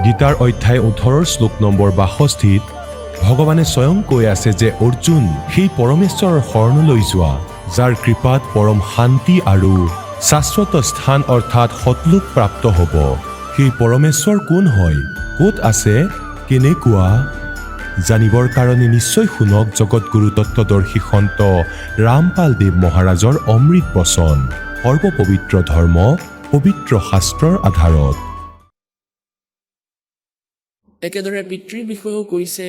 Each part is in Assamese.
গীতাৰ অধ্যায় 18 শ্লোক নম্বৰ 62 ভগৱানে স্বয়ং কৈ আছে যে অৰ্জুন সেই পৰমেশ্বৰৰ শৰণলৈ যোৱা যাৰ কৃপাত পৰম শান্তি আৰু শাশ্বত স্থান অৰ্থাৎ সতলোক প্ৰাপ্ত হ'ব। সেই পৰমেশ্বৰ কোন হয়, ক'ত আছে, কেনেকুৱা? জানিবৰ কাৰণে নিশ্চয় শুনক জগতগুৰু তত্ত্বদৰ্শী সন্ত ৰামপাল দেৱ মহাৰাজৰ অমৃত বচন, সৰ্বপবিত্ৰ ধৰ্ম পবিত্ৰ শাস্ত্ৰৰ আধাৰত। একেদৰে পিতৃৰ বিষয়েও কৈছে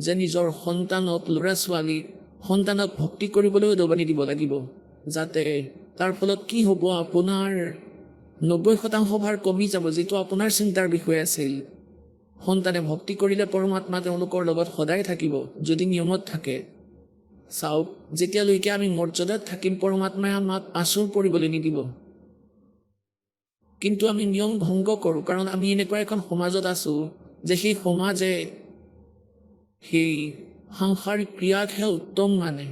যে নিজৰ সন্তানক, ল'ৰা ছোৱালীক সন্তানক ভক্তি কৰিবলৈ উদগনি দিব লাগিব, যাতে তাৰ ফলত কি হ'ব, আপোনাৰ 90% ভাৰ কমি যাব, যিটো আপোনাৰ চিন্তাৰ বিষয় আছিল। সন্তানে ভক্তি কৰিলে পৰমাত্মা তেওঁলোকৰ লগত সদায় থাকিব, যদি নিয়মত থাকে। চাওক, যেতিয়ালৈকে আমি মৰ্যাদাত থাকিম পৰমাত্মাই আমাক আচুৰ পৰিবলৈ নিদিব। কিন্তু আমি নিয়ম ভংগ কৰোঁ, কাৰণ আমি এনেকুৱা এখন সমাজত আছোঁ যে সেই সমাজে সেই সাংসাৰিক ক্ৰিয়াকহে উত্তম মানে।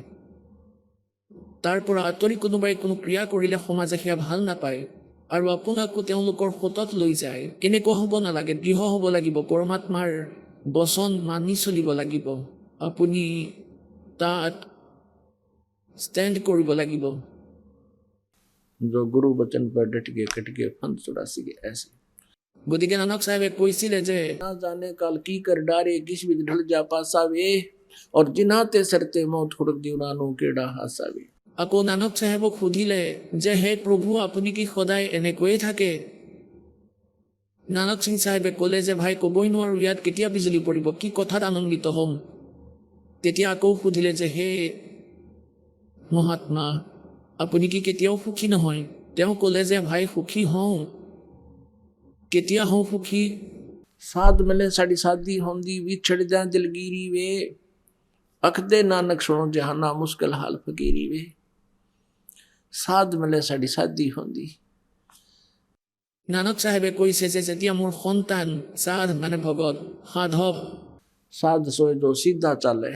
তাৰ পৰা আঁতৰি কোনোবাই কোনো ক্ৰিয়া কৰিলে সমাজে সেয়া ভাল নাপায় আৰু আপোনাকো তেওঁলোকৰ সোঁতত লৈ যায়। এনেকুৱা হ'ব নালাগে, দৃঢ় হ'ব লাগিব, পৰমাত্মাৰ বচন মানি চলিব লাগিব, আপুনি তাত ষ্টেণ্ড কৰিব লাগিব। গুৰু বচন পৰ ডটকে কটকে ফন চুৰাছিগে এছে। গতিকে নানক চাহেবে কৈছিলে যে না জানে কাল কি কৰ ডাৰে কিছ বিধ ঢল যা পাছাবে আৰু জিনাতে সৰতে মৌত খুৰক দিউৰানো কেডা হাসাবে। আকৌ নানক চাহেবক সুধিলে যে হে প্ৰভু, আপুনি কি সদায় এনেকৈয়ে থাকে? নানক সিং চাহেবে ক'লে যে ভাই, ক'বই নোৱাৰোঁ ইয়াত কেতিয়া বিজুলী পৰিব, কি কথাত আনন্দিত হ'ম। তেতিয়া আকৌ সুধিলে যে হে মহাত্মা, আপুনি কি কেতিয়াও সুখী নহয়? তেওঁ ক'লে যে ভাই, সুখী হওঁ। কেতিয়া হওঁ সুখী? সাধ মিলে সাਡੀ ਸਾਦੀ ਹੁੰਦੀ ਵਿਛੜ ਜਾਂ ਦਿਲਗੀਰੀ ਵੇ ਅਖਦੇ ਨਾਨਕ ਸੁਣੋ ਜਹਾਨਾ ਮੁਸ਼ਕਿਲ ਹਾਲ ਫਕੀਰੀ ਵੇ। সাধ মিলে সাਡੀ সাদি ਹੁੰਦੀ। নানক চাহেবে কৈছে যে যেতিয়া মোৰ সন্তান, সাধ মানে ভগত, সাধক, সাধ চৈদ চিধা চালে,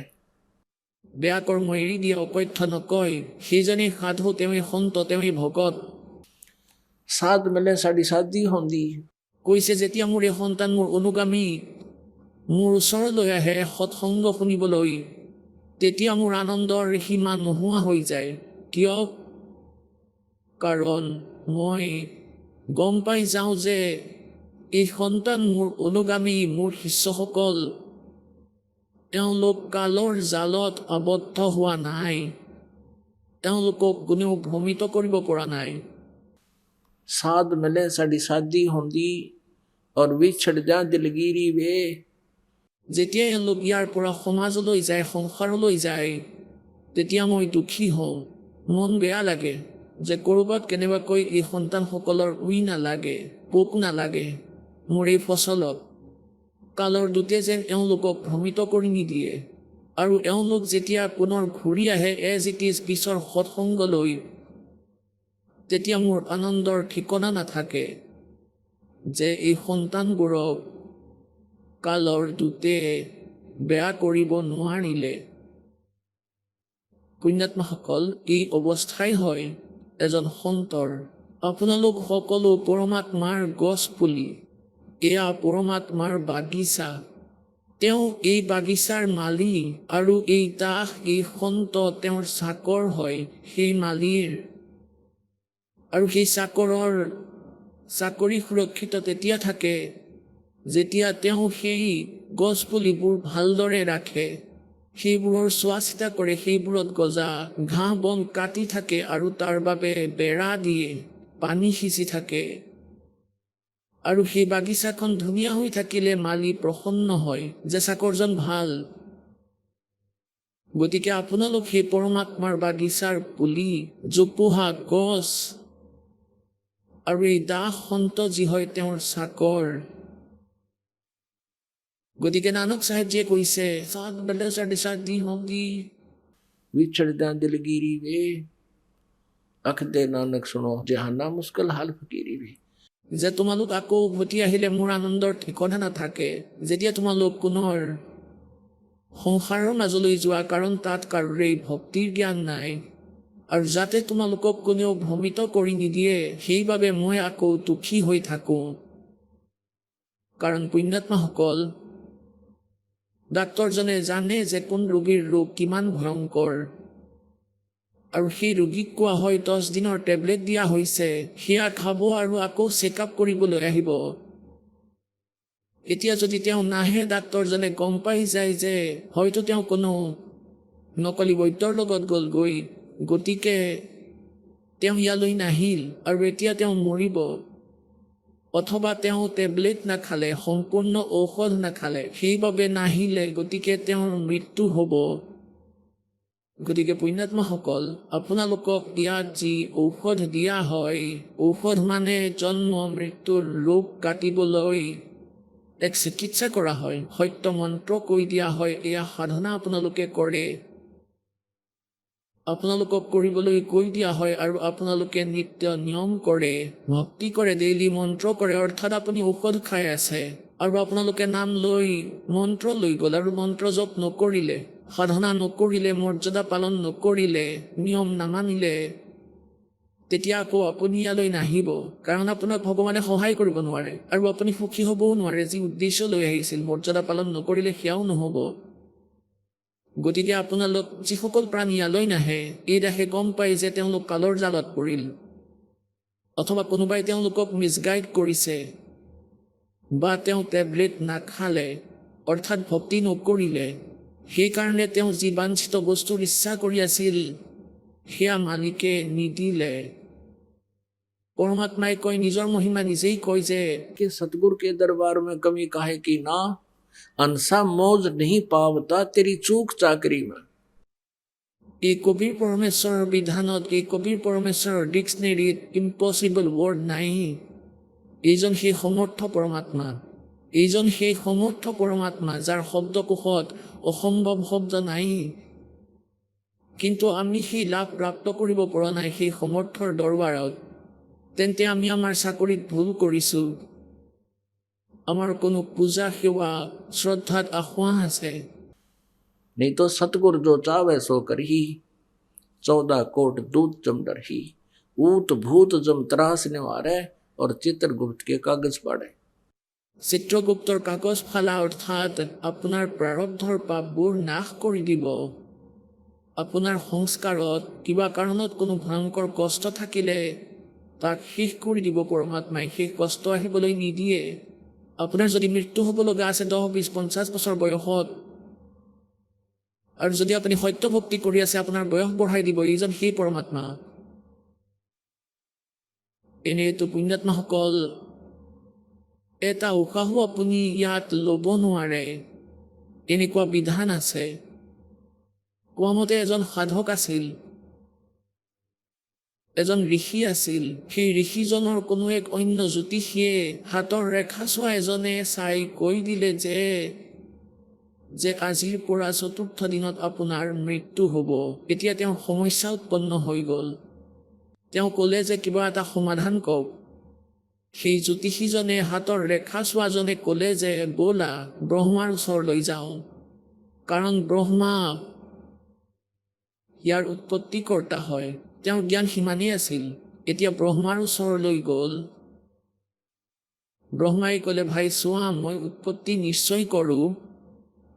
বেয়া কৰ্ম এৰি দিয়ে, অকথ্য নকয়, সেইজনেই সাধু, তেওঁই সন্ত, তেওঁই ভগত। সাধ মিলে সাਡੀ সাদি ਹੁੰਦੀ। কৈছে যেতিয়া মোৰ এই সন্তান, মোৰ অনুগামী মোৰ ওচৰলৈ আহে সৎসংগ শুনিবলৈ, তেতিয়া মোৰ আনন্দৰ সীমা নোহোৱা হৈ যায়। কিয়? কাৰণ মই গম পাই যাওঁ যে এই সন্তান, মোৰ অনুগামী, মোৰ শিষ্যসকল, তেওঁলোক কালৰ জালত আবদ্ধ হোৱা নাই, তেওঁলোকক কোনেও ভ্ৰমিত কৰিব পৰা নাই। সাধ মিলে সাਡੀ সাদি ਹੁੰਦੀ আৰু বিছੜ যা দিলগিৰি বে। যেতিয়া এওঁলোক ইয়াৰ পৰা সমাজলৈ যায়, সংসাৰলৈ যায়, তেতিয়া মই দুখী হওঁ, মন বেয়া লাগে যে ক'ৰবাত কেনেবাকৈ এই সন্তানসকলৰ উই নালাগে, পোক নালাগে মোৰ এই ফচলত। কালৰ দূতে যেন এওঁলোকক ভ্ৰমিত কৰি নিদিয়ে। আৰু এওঁলোক যেতিয়া পুনৰ ঘূৰি আহে এজ ইট ইজ পিছৰ সৎসংগলৈ, তেতিয়া মোৰ আনন্দৰ ঠিকনা নাথাকে যে এই সন্তানবোৰক কালৰ দূতে বেয়া কৰিব নোৱাৰিলে। পুণ্যাত্মাসকল, এই অৱস্থাই হয় এজন সন্তৰ। আপোনালোক সকলো পৰমাত্মাৰ গছ পুলি, এয়া পৰমাত্মাৰ বাগিচা। তেওঁ এই বাগিচাৰ মালি আৰু এই দাস, এই সন্ত তেওঁৰ চাকৰ হয়, সেই মালিৰ। আৰু সেই চাকৰৰ চাকৰি সুৰক্ষিত তেতিয়া থাকে যেতিয়া তেওঁ সেই গছপুলিবোৰ ভালদৰে ৰাখে, সেইবোৰৰ চোৱা চিতা কৰে, সেইবোৰত গজা ঘাঁহ বন কাটি থাকে আৰু তাৰ বাবে বেৰা দিয়ে, পানী সিঁচি থাকে। আৰু সেই বাগিচাখন ধুনীয়া হৈ থাকিলে মালি প্ৰসন্ন হয় যে চাকৰজন ভাল। গতিকে আপোনালোক সেই পৰমাত্মাৰ বাগিচাৰ পুলি, জোপোহা গছ, আৰু এই দাস সন্ত যি হয় তেওঁৰ চাকৰ। গতিকে নানক চাহেবজীয়ে কৈছে, সাধ মিলে সাਡੀ সাদি ਹੁੰਦੀ ਵਿਛੜ ਜਾਂ ਦਿਲਗੀਰੀ ਵੇ ਅਖਦੇ নানক শুনো জহানা মুশকিল হাল ফকিৰি ਵੇ। যে তোমালোক আকৌ উভতি আহিলে মোৰ আনন্দৰ ঠিকনা নাথাকে, যেতিয়া তোমালোক পুনৰ সংসাৰৰ মাজলৈ যোৱা, কাৰণ তাত কাৰোৰেই ভক্তিৰ জ্ঞান নাই। আৰু যাতে তোমালোকক কোনেও ভ্ৰমিত কৰি নিদিয়ে, সেইবাবে মই আকৌ দুখী হৈ থাকোঁ। কাৰণ পুণ্যাত্মাসকল, ডাক্তৰজনে জানে যে কোন ৰোগীৰ ৰোগ কিমান ভয়ংকৰ, আৰু সেই ৰোগীক কোৱা হয় 10 দিনৰ টেবলেট দিয়া হৈছে, সেয়া খাব আৰু আকৌ চেকআপ কৰিবলৈ আহিব। এতিয়া যদি তেওঁ নাহে, ডাক্তৰজনে গম পাই যায় যে হয়তো তেওঁ কোনো নকলি বৈদ্যৰ লগত গ'লগৈ, গতিকে তেওঁ ইয়ালৈ নাহিল আৰু এতিয়া তেওঁ মৰিব। অথবা তেওঁ টেবলেট নাখালে, সম্পূৰ্ণ ঔষধ নাখালে, সেইবাবে নাহিলে, গতিকে তেওঁৰ মৃত্যু হ'ব। গতিকে পুণ্যাত্মাসকল, আপোনালোকক ইয়াত যি ঔষধ দিয়া হয়, ঔষধ মানে জন্ম মৃত্যুৰ ৰোগ কাটিবলৈ এক চিকিৎসা কৰা হয়, সত্য মন্ত্ৰ কৈ দিয়া হয়, এয়া সাধনা আপোনালোকে কৰে, আপোনালোকক কৰিবলৈ কৈ দিয়া হয়, আৰু আপোনালোকে নিত্য নিয়ম কৰে, ভক্তি কৰে, ডেইলি মন্ত্ৰ কৰে, অৰ্থাৎ আপুনি ঔষধ খাই আছে আৰু আপোনালোকে নাম লৈ মন্ত্ৰ লৈ গ'ল আৰু মন্ত্ৰ জপ নকৰিলে, সাধনা নকৰিলে, মৰ্যাদা পালন নকৰিলে, নিয়ম নামানিলে, তেতিয়া আকৌ আপুনি ইয়ালৈ নাহিব, কাৰণ আপোনাক ভগৱানে সহায় কৰিব নোৱাৰে আৰু আপুনি সুখী হ'বও নোৱাৰে। যি উদ্দেশ্য লৈ আহিছিল, মৰ্যাদা পালন নকৰিলে সেয়াও নহ'ব। গতিকে আপোনালোক যিসকল প্ৰাণী ইয়ালৈ নাহে, এই দেখে গম পায় যে তেওঁলোক কালৰ জালত পৰিল, অথবা কোনোবাই তেওঁলোকক মিছগাইড কৰিছে, বা তেওঁ টেবলেট নাখালে, অৰ্থাৎ ভক্তি নকৰিলে, সেইকাৰণে তেওঁ যি বাঞ্ছিত বস্তুৰ ইচ্ছা কৰি আছিল সেয়া মালিকে নিদিলে। পৰমাত্মাই কয়, নিজৰ মহিমা নিজেই কয় যে कि सतगुरु के दरबार में कमी काहे की ना, अंसा मौज नहीं पावता तेरी चूक चाकरी में। এই কবিৰ পৰমেশ্বৰৰ বিধানত, এই কবিৰ পৰমেশ্বৰৰ ডিক্সনেৰীত ইম্পচিবল ৱৰ্ড নাই। এইজন সেই সমৰ্থ পৰমাত্মা, এইজন সেই সমৰ্থ পৰমাত্মা যাৰ শব্দকোষত অসম্ভৱ শব্দ নাই, কিন্তু আমি সেই লাভ প্ৰাপ্ত কৰিব পৰা নাই সেই সমৰ্থৰ দৰবাৰত। তেন্তে আমি আমাৰ চাকৰিত ভুল কৰিছোঁ, আমাৰ কোনো পূজা সেৱা শ্ৰদ্ধাত আসোঁৱাহ আছে। नहीं तो सतगुरु जो चावे सो करही, 14 कोट दूत जम डरही, ऊत भूत जम त्रासने वारे और चित्रगुप्त के कागज पाड़े। চিত্ৰগুপ্তৰ কাগজ ফালা অৰ্থাৎ আপোনাৰ প্ৰাৰব্ধৰ পাপবোৰ নাশ কৰি দিব। আপোনাৰ সংস্কাৰত কিবা কাৰণত কোনো ভয়ংকৰ কষ্ট থাকিলে তাক শেষ কৰি দিব পৰমাত্মাই, শেষ কষ্ট আহিবলৈ নিদিয়ে। আপোনাৰ যদি মৃত্যু হ'ব লগা আছে 10, 20, 50 বছৰ বয়সত, আৰু যদি আপুনি সত্য ভক্তি কৰি আছে, আপোনাৰ বয়স বঢ়াই দিব এইজন সেই পৰমাত্মা। এনেইতো পুণ্যাত্মাসকল, এটা উশাহো আপুনি ইয়াত ল'ব নোৱাৰে, এনেকুৱা বিধান আছে। কোৱা মতে এজন সাধক আছিল, এজন ঋষি আছিল, সেই ঋষিজনৰ কোনো এক অন্য জ্যোতিষীয়ে হাতৰ ৰেখা চোৱা এজনে চাই কৈ দিলে যে আজিৰ পৰা 4ৰ্থ দিনত আপোনাৰ মৃত্যু হ'ব। এতিয়া তেওঁৰ সমস্যা উৎপন্ন হৈ গ'ল। তেওঁ ক'লে যে কিবা এটা সমাধান কওক। সেই জ্যোতিষীজনে, হাতৰ ৰেখা চোৱাজনে ক'লে যে ব'লা ব্ৰহ্মাৰ ওচৰলৈ যাওঁ, কাৰণ ব্ৰহ্মা ইয়াৰ উৎপত্তিকৰ্তা হয়। তেওঁৰ জ্ঞান সিমানেই আছিল। এতিয়া ব্ৰহ্মাৰ ওচৰলৈ গ'ল। ব্ৰহ্মাই ক'লে, ভাই চোৱা, মই উৎপত্তি নিশ্চয় কৰোঁ,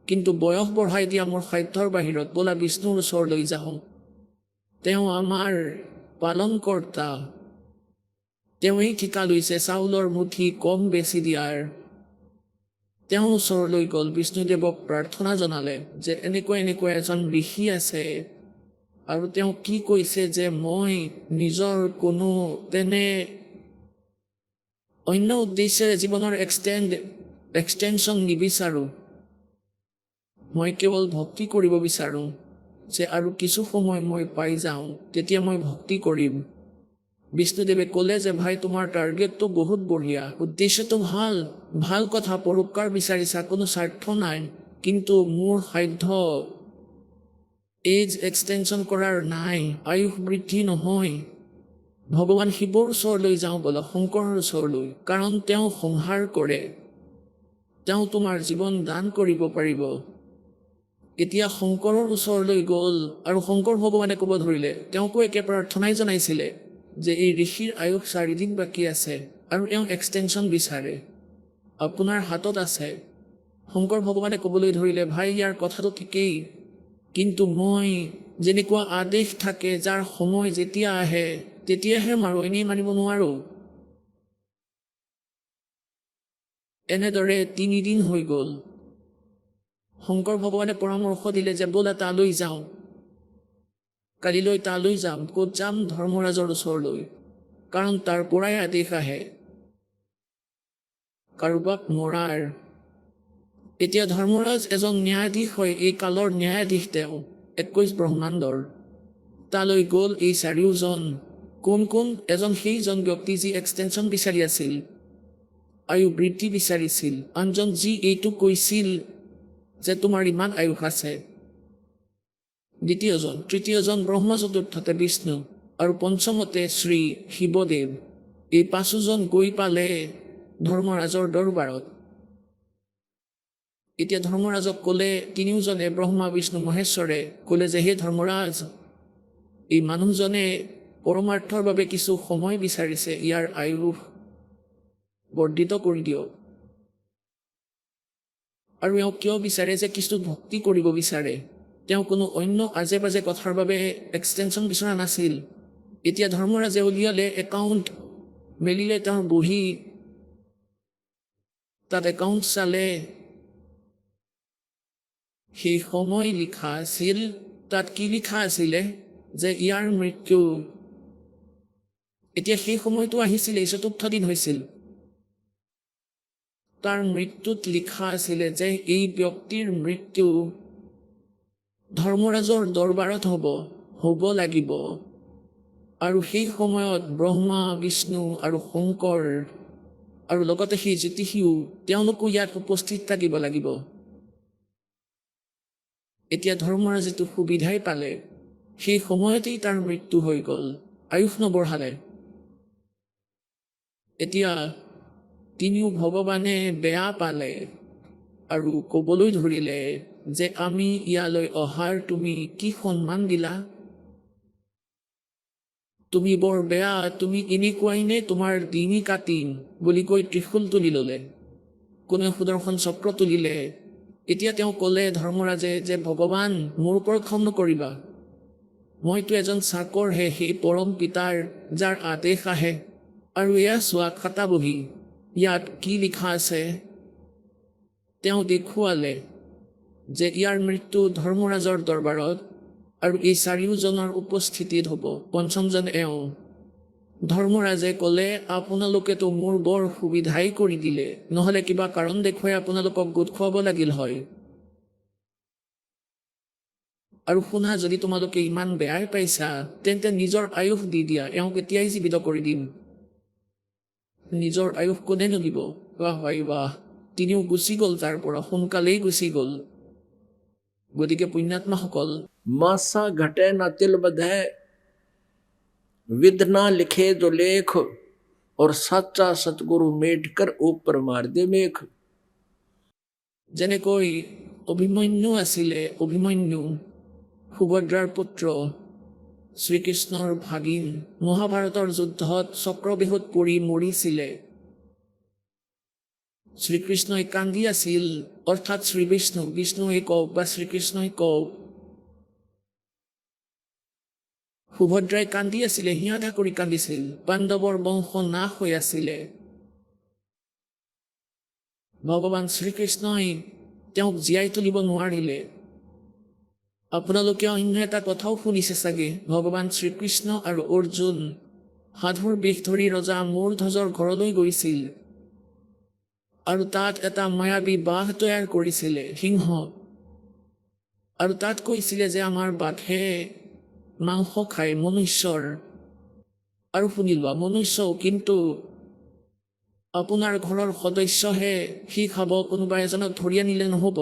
কিন্তু বয়স বঢ়াই দিয়া মোৰ সাধ্যৰ বাহিৰত, ব'লা বিষ্ণুৰ ওচৰলৈ যাওঁ। তেওঁ আমাৰ পালনকৰ্তা, তেওঁৱেই ঠিকা লৈছে চাউলৰ মুঠি কম বেছি দিয়াৰ। তেওঁ ওচৰলৈ গ'ল, বিষ্ণুদেৱক প্ৰাৰ্থনা জনালে যে এনেকুৱা এজন ঋষি আছে, আৰু তেওঁ কি কৈছে যে মই নিজৰ কোনো তেনে অন্য উদ্দেশ্যেৰে জীৱনৰ এক্সটেনশ্যন নিবিচাৰোঁ, মই কেৱল ভক্তি কৰিব বিচাৰোঁ, যে আৰু কিছু সময় মই পাই যাওঁ, তেতিয়া মই ভক্তি কৰিম। বিষ্ণুদেৱে ক'লে যে ভাই, তোমাৰ টাৰ্গেটটো বহুত বঢ়িয়া, উদ্দেশ্যটো ভাল কথা, পৰোপকাৰ বিচাৰিছা, কোনো স্বাৰ্থ নাই, কিন্তু মোৰ সাধ্য এজ এক্সটেনশ্যন কৰাৰ নাই, আয়ুস বৃদ্ধি নহয়। ভগৱান শিৱৰ ওচৰলৈ যাওঁ ব'লা, শংকৰৰ ওচৰলৈ, কাৰণ তেওঁ সংহাৰ কৰে, তেওঁ তোমাৰ জীৱন দান কৰিব পাৰিব। এতিয়া শংকৰৰ ওচৰলৈ গ'ল, আৰু শংকৰ ভগৱানে ক'ব ধৰিলে, তেওঁকো একে প্ৰাৰ্থনাই জনাইছিলে যে এই ঋষিৰ আয়ুস 4 দিন বাকী আছে, আৰু তেওঁ এক্সটেনশ্যন বিচাৰে। আপোনাৰ হাতত আছে। শংকৰ ভগৱানে ক'বলৈ ধৰিলে, ভাই ইয়াৰ কথাটো ঠিকেই, কিন্তু মই যেনেকুৱা আদেশ থাকে যাৰ সময় যেতিয়া আহে তেতিয়াহে মাৰোঁ, এনেই মাৰিব নোৱাৰোঁ। এনেদৰে 3 দিন হৈ গ'ল। শংকৰ ভগৱানে পৰামৰ্শ দিলে যে ব'লা তালৈ যাওঁ, কালিলৈ তালৈ যাম। ক'ত যাম? ধৰ্মৰাজৰ ওচৰলৈ, কাৰণ তাৰ পৰাই আদেশ আহে কাৰোবাক মৰাৰ। এতিয়া ধৰ্মৰাজ এজন ন্যায়াধীশ হয়, এই কালৰ ন্যায়াধীশ তেওঁ, 21 ব্ৰহ্মাণ্ডৰ। তালৈ গ'ল এই চাৰিওজন। কোন? এজন সেইজন ব্যক্তি যি এক্সটেনশ্যন বিচাৰি আছিল, আয়ু বৃদ্ধি বিচাৰিছিল। আনজন যি এইটো কৈছিল যে তোমাৰ ইমান আয়ুস আছে। দ্বিতীয়জন, তৃতীয়জন ব্ৰহ্ম, চতুৰ্থতে বিষ্ণু আৰু পঞ্চমতে শ্ৰী শিৱদেৱ। এই 5জন গৈ পালে ধৰ্মৰাজৰ দৰবাৰত। এতিয়া ধৰ্মৰাজক ক'লে, তিনিওজনে ব্ৰহ্মা বিষ্ণু মহেশ্বৰে ক'লে যে হে ধৰ্মৰাজ, এই মানুহজনে পৰমাৰ্থৰ বাবে কিছু সময় বিচাৰিছে, ইয়াৰ আয়ুস বৰ্ধিত কৰি দিয়ক। আৰু এওঁ কিয় বিচাৰে? যে কিছু ভক্তি কৰিব বিচাৰে। তেওঁ কোনো অন্য আজে বাজে কথাৰ বাবে এক্সটেনশ্যন বিচৰা নাছিল। এতিয়া ধৰ্মৰাজে উলিয়ালে একাউণ্ট, মেলিলে তেওঁৰ বহি, তাত একাউণ্ট চালে। সেই সময় লিখা আছিল, তাত কি লিখা আছিলে? যে ইয়াৰ মৃত্যু। এতিয়া সেই সময়টো আহিছিলে, 4ৰ্থ দিন হৈছিল। তাৰ মৃত্যুত লিখা আছিলে যে এই ব্যক্তিৰ মৃত্যু ধৰ্মৰাজৰ দৰবাৰত হ'ব লাগিব। আৰু সেই সময়ত ব্ৰহ্মা বিষ্ণু আৰু শংকৰ আৰু লগতে সেই জ্যোতিষীও, তেওঁলোকো ইয়াত উপস্থিত থাকিব লাগিব। এতিয়া ধৰ্মৰাজেতো সুবিধাই পালে, সেই সময়তেই তাৰ মৃত্যু হৈ গ'ল, আয়ুস নবঢ়ালে। এতিয়া তিনিও ভগৱানে বেয়া পালে আৰু ক'বলৈ ধৰিলে যে আমি ইয়ালৈ অহাৰ তুমি কি সন্মান দিলা? তুমি বৰ বেয়া, তুমি এনেকুৱাই নে? তোমাৰ ডিঙি কাটিম বুলি কৈ ত্ৰিশূল তুলি ল'লে, কোনে সুদৰ্শন চক্ৰ তুলিলে। এতিয়া তেওঁ ক'লে ধৰ্মৰাজে যে ভগৱান, মোৰ ওপৰত খং নকৰিবা, মইতো এজন চাকৰহে সেই পৰম পিতাৰ, যাৰ আদেশ আহে। আৰু এয়া চোৱা খাতা বহি, ইয়াত কি লিখা আছে? তেওঁ দেখুৱালে যে ইয়াৰ মৃত্যু ধৰ্মৰাজৰ দৰবাৰত আৰু এই চাৰিওজনৰ উপস্থিতিত হ'ব। পঞ্চমজন এওঁ। ধৰ্মৰাজে ক'লে, আপোনালোকেতো মোৰ বৰ সুবিধাই কৰি দিলে, নহ'লে কিবা কাৰণ দেখুৱাই আপোনালোকক গোট খুৱাব লাগিল হয়। আৰু শুনা, যদি তোমালোকে ইমান বেয়াই পাইছা, তেন্তে নিজৰ আয়ুস দি দিয়া, এওঁক এতিয়াই জীৱিত কৰি দিম। নিজৰ আয়ুস কোনে নদিব? বাহ, তিনিও গুচি গ'ল, তাৰ পৰা সোনকালেই গুচি গ'ল। গতিকে পুণ্যাত্মাসকল, मासा घटे न तिल बधे, विध ना लिखे जो लेख, और सच्चा सतगुरु मेट कर ऊपर मार दे मेघ। যেনেকৈ অভিমন্যু আছিলে, অভিমন্যু সুভদ্ৰাৰ পুত্ৰ, শ্ৰীকৃষ্ণৰ ভাগিন, মহাভাৰতৰ যুদ্ধত চক্ৰবেহুত পৰি মৰিছিলে। শ্ৰীকৃষ্ণই কান্দি আছিল, অৰ্থাৎ বিষ্ণুৱে কওক বা শ্ৰীকৃষ্ণই কওক, সুভদ্ৰাই কান্দি আছিলে, হিয়াধা কৰি কান্দিছিল। পাণ্ডৱৰ বংশ নাশ হৈ আছিলে। ভগৱান শ্ৰীকৃষ্ণই তেওঁক জীয়াই তুলিব নোৱাৰিলে। আপোনালোকে অন্য এটা কথাও শুনিছে চাগে, ভগৱান শ্ৰীকৃষ্ণ আৰু অৰ্জুন সাধুৰ বেশ ধৰি ৰজা মূৰধ্বজৰ ঘৰলৈ গৈছিল আৰু তাত এটা মায়াবী বাঘ তৈয়াৰ কৰিছিলে, সিংহ। আৰু তাত কৈছিলে যে আমাৰ বাঘে মাংস খায় মনুষ্যৰ। আৰু শুনিলোৱা, মনুষ্যও, কিন্তু আপোনাৰ ঘৰৰ সদস্যহে সি খাব, কোনোবা এজনক ধৰি আনিলে নহ'ব।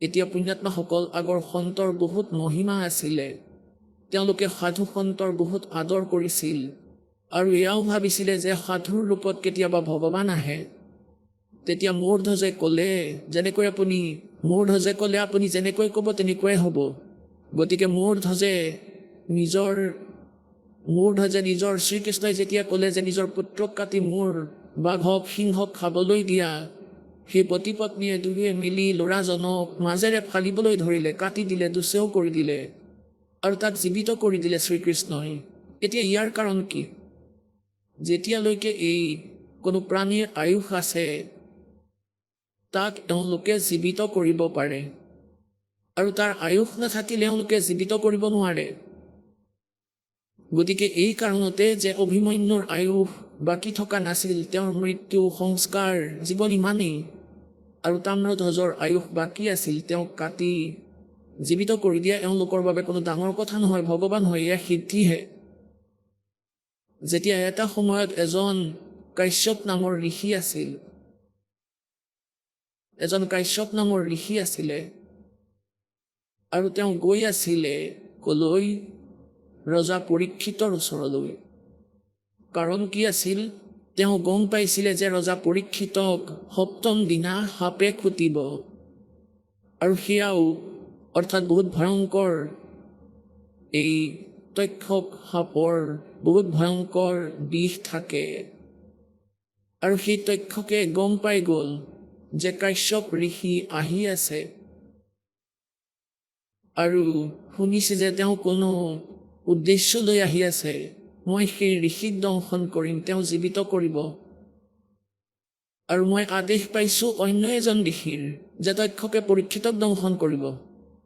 এতিয়া পুণ্যাত্মাসকল, আগৰ সন্তৰ বহুত মহিমা আছিলে। তেওঁলোকে সাধু সন্তৰ বহুত আদৰ কৰিছিল আৰু এয়াও ভাবিছিলে যে সাধুৰ ৰূপত কেতিয়াবা ভগৱান আহে। তেতিয়া মূৰধ্বজে ক'লে, আপুনি যেনেকৈ ক'ব তেনেকুৱাই হ'ব। গতিকে মূৰধ্বজে নিজৰ শ্ৰীকৃষ্ণই যেতিয়া ক'লে যে নিজৰ পুত্ৰক কাটি মোৰ বাঘক সিংহক খাবলৈ দিয়া সেই পতি পত্নীয়ে দুয়োৱে মিলি ল'ৰাজনক মাজেৰে ফালিবলৈ ধৰিলে, কাটি দিলে, দুচেও কৰি দিলে আৰু তাক জীৱিত কৰি দিলে শ্ৰীকৃষ্ণই। এতিয়া ইয়াৰ কাৰণ কি? যেতিয়ালৈকে এই কোনো প্ৰাণীৰ আয়ুস আছে তাক তেওঁলোকে জীৱিত কৰিব পাৰে, আৰু তাৰ আয়ুস নাথাকিলে তেওঁলোকে জীৱিত কৰিব নোৱাৰে। গতিকে এই কাৰণতে যে অভিমন্যুৰ আয়ুস বাকী থকা নাছিল, তেওঁৰ মৃত্যু সংস্কাৰ জীৱন ইমানেই, আৰু তাম্ৰধ্বজৰ আয়ুস বাকী আছিল, তেওঁক কাটি জীৱিত কৰি দিয়া এওঁলোকৰ বাবে কোনো ডাঙৰ কথা নহয়, ভগৱান হয়, এয়া সিদ্ধিহে। যেতিয়া এটা সময়ত এজন কাশ্যপ নামৰ ঋষি আছিল, আৰু তেওঁ গৈ আছিলে কলৈ? ৰজা পৰীক্ষিতৰ ওচৰলৈ। কাৰণ কি আছিল? তেওঁ গম পাইছিলে যে ৰজা পৰীক্ষিতক সপ্তম দিনা সাপে খুটিব, আৰু সেয়াও অৰ্থাৎ বহুত ভয়ংকৰ, এই তক্ষক সাপৰ বহুত ভয়ংকৰ বিষ থাকে। আৰু সেই তক্ষকে গম পাই গ'ল যে কাশ্যপ ঋষি আহি আছে, আৰু শুনিছে যে তেওঁ কোনো উদ্দেশ্য লৈ আহি আছে। মই সেই ঋষিক দংশন কৰিম, তেওঁ জীৱিত কৰিব, আৰু মই আদেশ পাইছোঁ অন্য এজন ঋষিৰ যে তক্ষকে পৰীক্ষিতক দংশন কৰিব,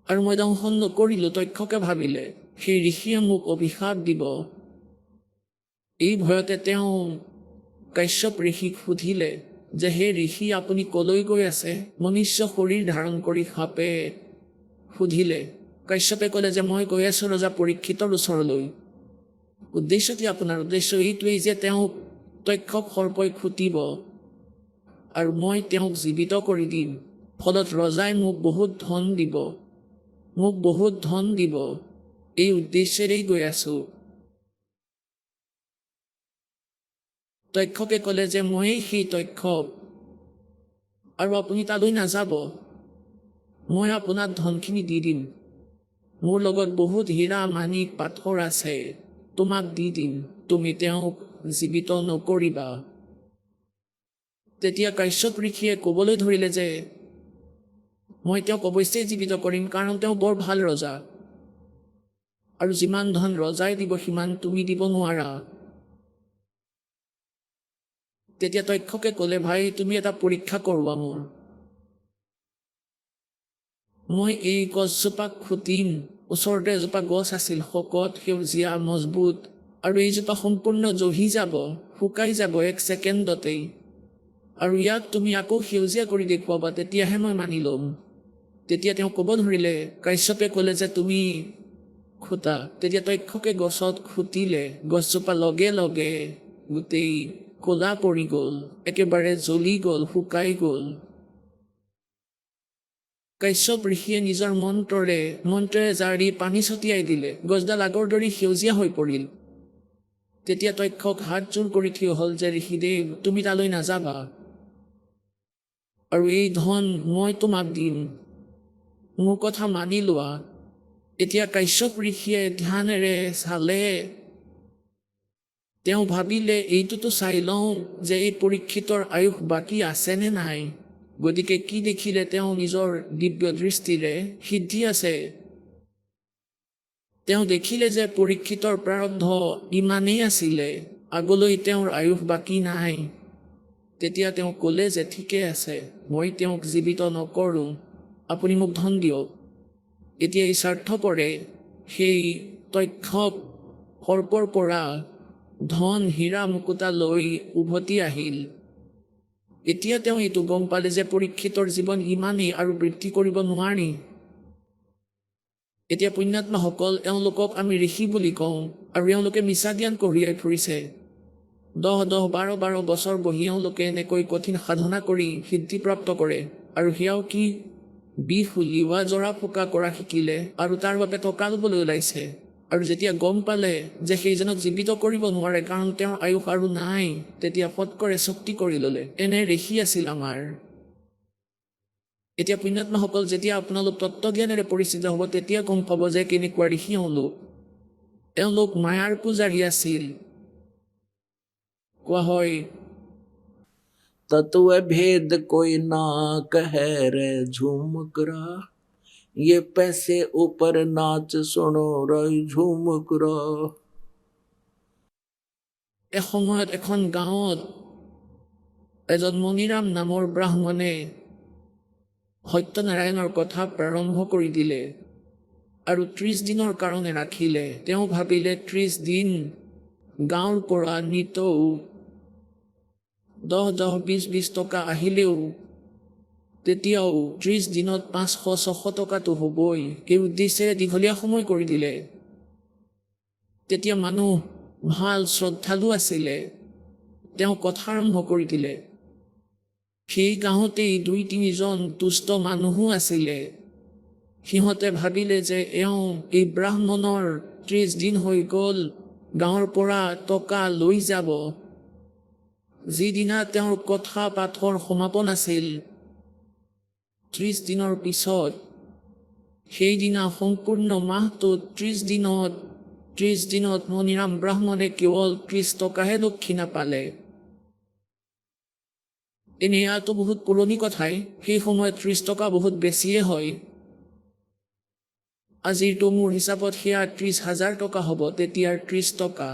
আৰু মই দংশন নকৰিলোঁ। তক্ষকে ভাবিলে সেই ঋষিয়ে মোক অভিশাপ দিব। এই ভয়তে তেওঁ কাশ্যপ ঋষিক সুধিলে যে হে ঋষি, আপুনি কলৈ গৈ আছে? মনুষ্য শৰীৰ ধাৰণ কৰি সাপে সুধিলে। কাশ্যপে ক'লে যে মই গৈ আছোঁ ৰজা পৰীক্ষিতৰ ওচৰলৈ। উদ্দেশ্য কি আপোনাৰ? উদ্দেশ্য এইটোৱেই যে তেওঁক তক্ষক সৰ্পই খুটিব, আৰু মই তেওঁক জীৱিত কৰি দিম, ফলত ৰজাই মোক বহুত ধন দিব, এই উদ্দেশ্যেৰেই গৈ আছোঁ। তক্ষকে ক'লে যে মই সেই তক্ষক, আৰু আপুনি তালৈ নাযাব, মই আপোনাক ধনখিনি দি দিম, মোৰ লগত বহুত হীৰা মাণিক পাথৰ আছে, তোমাক দি দিম, তুমি তেওঁক জীৱিত নকৰিবা। তেতিয়া কাশ্যপ ঋষিয়ে ক'বলৈ ধৰিলে যে মই তেওঁক অৱশ্যেই জীৱিত কৰিম, কাৰণ তেওঁ বৰ ভাল ৰজা, আৰু যিমান ধন ৰজাই দিব সিমান তুমি দিব নোৱাৰা। তেতিয়া তক্ষকে ক'লে, ভাই তুমি এটা পৰীক্ষা কৰোৱা মোৰ, মই এই গছজোপাক খুটিম। ওচৰতে এজোপা গছ আছিল, শকত, সেউজীয়া, মজবুত, আৰু এইজোপা সম্পূৰ্ণ জহি যাব, শুকাই যাব এক ছেকেণ্ডতেই, আৰু ইয়াক তুমি আকৌ সেউজীয়া কৰি দেখুৱাবা, তেতিয়াহে মই মানি ল'ম। তেতিয়া তেওঁ ক'ব ধৰিলে, কাশ্যপে ক'লে যে তুমি খুটা। তেতিয়া তক্ষকে গছত খুটিলে, গছজোপা লগে লগে গোটেই ক'লা পৰি গ'ল, একেবাৰে জ্বলি গ'ল, শুকাই গ'ল। কাশ্যপ ঋষিয়ে নিজৰ মন্ত্ৰৰে জাৰি পানী ছটিয়াই দিলে, গছডাল আগৰ দৰে সেউজীয়া হৈ পৰিল। তেতিয়া তক্ষক হাত জোৰ কৰি থিয় হ'ল যে ঋষিদেৱ, তুমি তালৈ নাযাবা, আৰু এই ধন মই তোমাক দিম, মোৰ কথা মানি লোৱা। এতিয়া কাশ্যপ ঋষিয়ে ধ্যানেৰে চালে, তেওঁ ভাবিলে এইটোতো চাই লওঁ যে এই পৰীক্ষিতৰ আয়ুস বাকী আছেনে নাই। গতিকে কি দেখিলে তেওঁ নিজৰ দিব্য দৃষ্টিৰে? সিদ্ধি আছে। তেওঁ দেখিলে যে পৰীক্ষিতৰ প্ৰাৰব্ধ ইমানেই আছিলে, আগলৈ তেওঁৰ আয়ুস বাকী নাই। তেতিয়া তেওঁ ক'লে যে ঠিকে আছে, মই তেওঁক জীৱিত নকৰোঁ, আপুনি মোক ধন দিয়ক। এতিয়া এই স্বাৰ্থপৰে সেই তক্ষক সৰ্পৰ পৰা ধন, হীৰা মুকুতা লৈ উভতি আহিল। এতিয়া তেওঁ এইটো গম পালে যে পৰীক্ষিতৰ জীৱন ইমানেই, আৰু বৃদ্ধি কৰিব নোৱাৰি। এতিয়া পুণ্যাত্মাসকল, এওঁলোকক আমি ঋষি বুলি কওঁ, আৰু এওঁলোকে মিছা জ্ঞান কঢ়িয়াই ফুৰিছে। 10-12 বছৰ বহি এওঁলোকে এনেকৈ কঠিন সাধনা কৰি সিদ্ধিপ্ৰাপ্ত কৰে, আৰু সেয়াও কি? বিষ উলিওৱা, জৰা ফুকা কৰা শিকিলে, আৰু তাৰ বাবে টকা ল'বলৈ ওলাইছে, আৰু যেতিয়া গম পালে যে সেইজনক জীৱিত কৰিব নোৱাৰে কাৰণ তেওঁৰ আয়ুস আৰু নাই, তেতিয়া ফটকৰে চুক্তি কৰি ল'লে। এনে ঋষি আছিল আমাৰ। এতিয়া পুণ্যাত্মাসকল, যেতিয়া আপোনালোক তত্ত্বজ্ঞানেৰে পৰিচিত হ'ব, তেতিয়া গম পাব যে কেনেকুৱা ঋষি এওঁলোক মায়াৰ পূজাৰী আছিল। কোৱা হয় तत्व भेद कोई ना कहे रे झूमक रा, ये पैसे ऊपर नाच सुनो रे झूमक रा। এসময়ত এখন গাঁৱত এজন মণিৰাম নামৰ ব্ৰাহ্মণে সত্যনাৰায়ণৰ কথা প্ৰাৰম্ভ কৰি দিলে আৰু 30 দিনৰ কাৰণে ৰাখিলে। তেওঁ ভাবিলে 30 দিন গাঁৱৰ পৰা নিতৌ 10-20 টকা আহিলেও তেতিয়াও 30 দিনত 500-600 টকাটো হ'বই। এই উদ্দেশ্যেৰে দীঘলীয়া সময় কৰি দিলে। তেতিয়া মানুহ ভাল শ্ৰদ্ধালু আছিলে, তেওঁ কথা আৰম্ভ কৰি দিলে। সেই গাঁৱতেই 2-3জন দুষ্ট মানুহো আছিলে। সিহঁতে ভাবিলে যে এওঁ এই ব্ৰাহ্মণৰ 30 দিন হৈ গ'ল, গাঁৱৰ পৰা টকা লৈ যাব। যিদিনা তেওঁৰ কথা পাঠৰ সমাপন আছিল 30 দিনৰ পিছত, সেইদিনা সম্পূৰ্ণ মাহটোত 30 দিনত মণিৰাম ব্ৰাহ্মণে কেৱল 30 টকাহে দক্ষিণা পালে। এনেই ইয়াতো বহুত পুৰণি কথাই, সেই সময়ত 30 টকা বহুত বেছিয়ে হয়। আজিৰটো মোৰ হিচাপত সেয়া 30,000 টকা হ'ব, তেতিয়াৰ 30 টকা।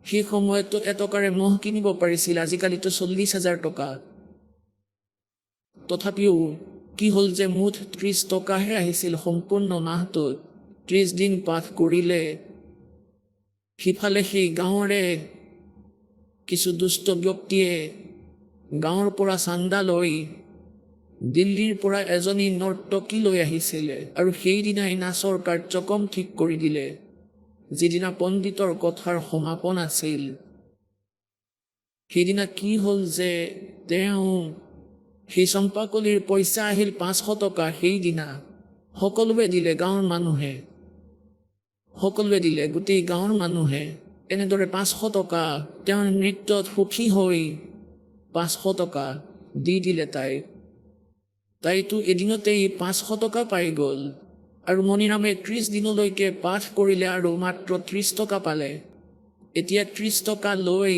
সেই সময়তো এটকাৰে মহ কিনিব পাৰিছিল, আজিকালিতো 40,000 টকা। তথাপিও কি হ'ল যে মুঠ 30 টকাহে আহিছিল সম্পূৰ্ণ মাহটোত। 30 দিন পাঠ কৰিলে। সিফালে সেই গাঁৱৰে কিছু দুষ্ট ব্যক্তিয়ে গাঁৱৰ পৰা চান্দা লৈ দিল্লীৰ পৰা এজনী নৰ্তকী লৈ আহিছিলে আৰু সেইদিনাই নাচৰ কাৰ্যক্ৰম ঠিক কৰি দিলে, যিদিনা পণ্ডিতৰ কথাৰ সমাপন আছিল। সেইদিনা কি হ'ল যে তেওঁ সেই চম্পাকলিৰ পইচা আহিল 500 টকা। সেইদিনা সকলোৱে দিলে, গাঁৱৰ মানুহে সকলোৱে দিলে, গোটেই গাঁৱৰ মানুহে এনেদৰে 500 টকা তেওঁৰ নৃত্যত সুখী হৈ 500 টকা দি দিলে তাইতো এদিনতেই 500 টকা পাই গ'ল। আৰু মণিৰামে 30 দিনলৈকে পাঠ কৰিলে আৰু মাত্ৰ 30 টকা পালে। এতিয়া 30 টকা লৈ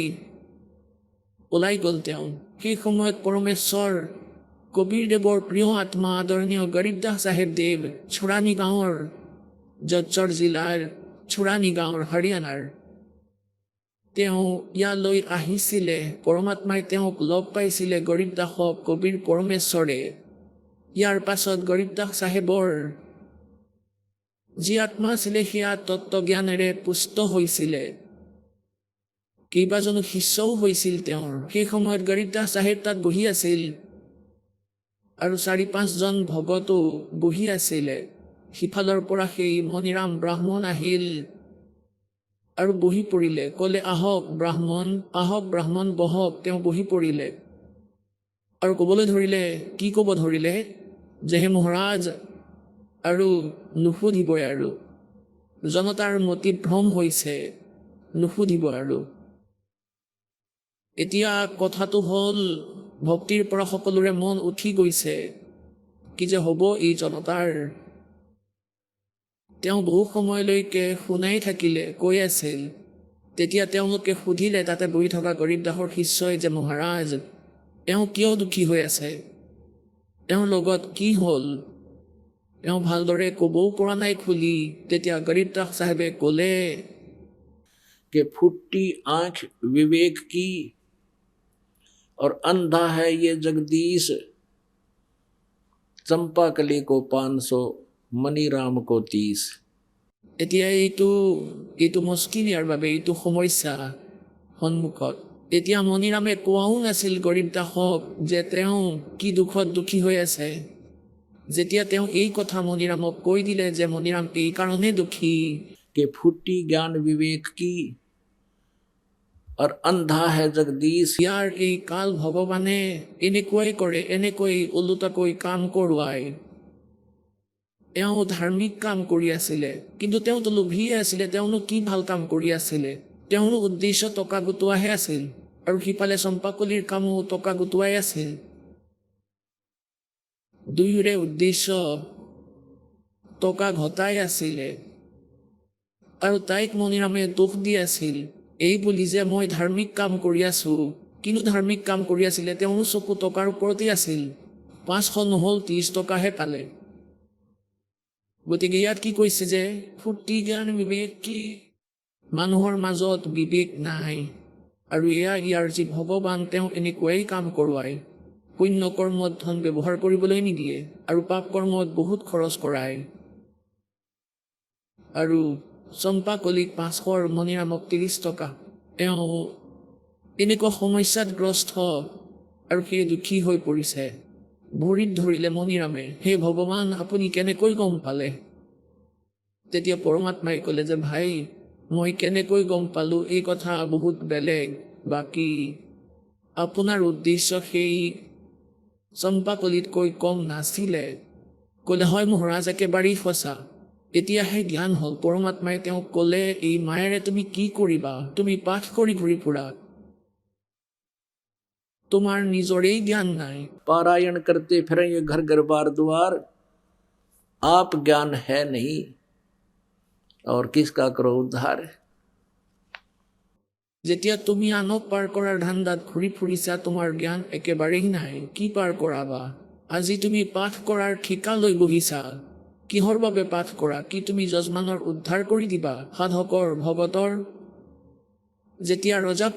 ওলাই গ'ল তেওঁ। সেই সময়ত পৰমেশ্বৰ কবীৰদেৱৰ প্ৰিয় আত্মা আদৰণীয় গৰীবদাস চাহেব দেৱ চুৰানি গাঁৱৰ, জজ্জৰ জিলাৰ চুৰানি গাঁৱৰ হাৰিয়ানাৰ, তেওঁ ইয়ালৈ আহিছিলে। পৰমাত্মাই তেওঁক লগ পাইছিলে, গৰীবদাসক কবীৰ পৰমেশ্বৰে। ইয়াৰ পাছত গৰীবদাস চাহেবৰ যি আত্মা আছিলে সেয়া তত্ত্বজ্ঞানেৰে পুষ্ট হৈছিলে। কেইবাজনো শিষ্যও হৈছিল তেওঁৰ। সেই সময়ত গৰীবদাস চাহেব তাত বহি আছিল আৰু 4-5জন ভগতো বহি আছিলে। সিফালৰ পৰা সেই মণিৰাম ব্ৰাহ্মণ আহিল আৰু বহি পৰিলে, ক'লে আহক ব্ৰাহ্মণ বহক। তেওঁ বহি পৰিলে আৰু ক'বলৈ ধৰিলে, কি ক'ব ধৰিলে যে হে মহাৰাজ, আৰু নুসুধিবই, আৰু জনতাৰ মতিভ্ৰম হৈছে, নুসুধিব আৰু। এতিয়া কথাটো হ'ল ভক্তিৰ পৰা সকলোৰে মন উঠি গৈছে, কি যে হ'ব এই জনতাৰ। তেওঁ বহু সময়লৈকে শুনাই থাকিলে, কৈ আছিল। তেতিয়া তেওঁলোকে সুধিলে তাতে বহি থকা গৰীবদাসৰ শিষ্যই যে মহাৰাজ, তেওঁ কিয় দুখী হৈ আছে, তেওঁৰ লগত কি হ'ল? তেওঁ ভালদৰে ক'বও পৰা নাই খুলি। তেতিয়া গৰীবদাস চাহেবে ক'লে कि फुट्टी आंख विवेक की और अंधा है ये जगदीश, चंपाकली को 500 मनीराम को 30। এতিয়া এইটো মুস্কিল, ইয়াৰ বাবে এইটো সমস্যা সন্মুখত। এতিয়া মণিৰামে কোৱাও নাছিল গৰীবদাসক যে তেওঁ কি দুখত দুখী হৈ আছে। যেতিয়া তেওঁ এই কথা মণিৰামক কৈ দিলে যে মণিৰাম এই কাৰণে দুখী, कि फुट्टी ज्ञान विवेक की और अंधा है जगदीश, ইয়াৰ এই কাল ভগৱানে এনেকুৱাই কৰে, এনেকৈ ওলোটাকৈ কাম কৰোৱায়। এওঁ ধাৰ্মিক কাম কৰি আছিলে, কিন্তু তেওঁতো লোভীয়ে আছিলে। তেওঁনো কি ভাল কাম কৰি আছিলে? তেওঁৰ উদ্দেশ্য টকা গোটোৱাহে আছিল, আৰু সিফালে চম্পাকলিৰ কামো টকা গোটোৱাই আছিল। দুয়োৰে উদ্দেশ্য টকা ঘটাই আছিলে। আৰু তাইক মণিৰামে দোষ দি আছিল, এই বুলি যে মই ধাৰ্মিক কাম কৰি আছোঁ, কিন্তু ধাৰ্মিক কাম কৰি আছিলে, তেওঁৰ চকু টকাৰ ওপৰতেই আছিল। 500 নহ'ল 30 টকাহে পালে। গতিকে ইয়াত কি কৈছে যে ফূৰ্তি জ্ঞান বিবেক কি? মানুহৰ মাজত বিবেক নাই। আৰু ইয়াৰ যি ভগৱান, তেওঁ এনেকুৱাই কাম কৰোৱায়। পুণ্য কৰ্মত ধন ব্যৱহাৰ কৰিবলৈ নিদিয়ে আৰু পাপ কৰ্মত বহুত খৰচ কৰায়। আৰু চম্পাকলিক 500 মণিৰামক 30 টকা। তেওঁ এনেকুৱা সমস্যাতগ্ৰস্ত আৰু সেই দুখী হৈ পৰিছে। ভৰিত ধৰিলে মণিৰামে, হে ভগৱান আপুনি কেনেকৈ গম পালে? তেতিয়া পৰমাত্মাই ক'লে যে ভাই, মই কেনেকৈ গম পালোঁ এই কথা বহুত বেলেগ, বাকী আপোনাৰ উদ্দেশ্য সেই চম্পাকলিতকৈ কম নাছিলে। ক'লে হয় মহাৰাজ, একেবাৰেই সঁচা। এতিয়াহে জ্ঞান হ'ল। পৰমাত্মাই তেওঁক ক'লে, এই মায়েৰে তুমি কি কৰিবা? তুমি পাঠ কৰি ঘূৰি ফুৰা, তোমাৰ নিজৰেই জ্ঞান নাই। पारायण करते फिरेंगे घर घर बार द्वार, आप ज्ञान है नहीं और किसका करो उद्धार। যেতিয়া তুমি আনক পাৰ কৰাৰ ধান্দাত ঘূৰি ফুৰিছা, তোমাৰ জ্ঞান একেবাৰেই নাই, কি পাৰ কৰাবা? আজি তুমি পাঠ কৰাৰ ঠিকা লৈ বহিছা, কিহৰ বাবে পাঠ কৰা? কি তুমি যজমানৰ উদ্ধাৰ কৰি দিবা? সাধকৰ ভগতৰ যেতিয়া ৰজা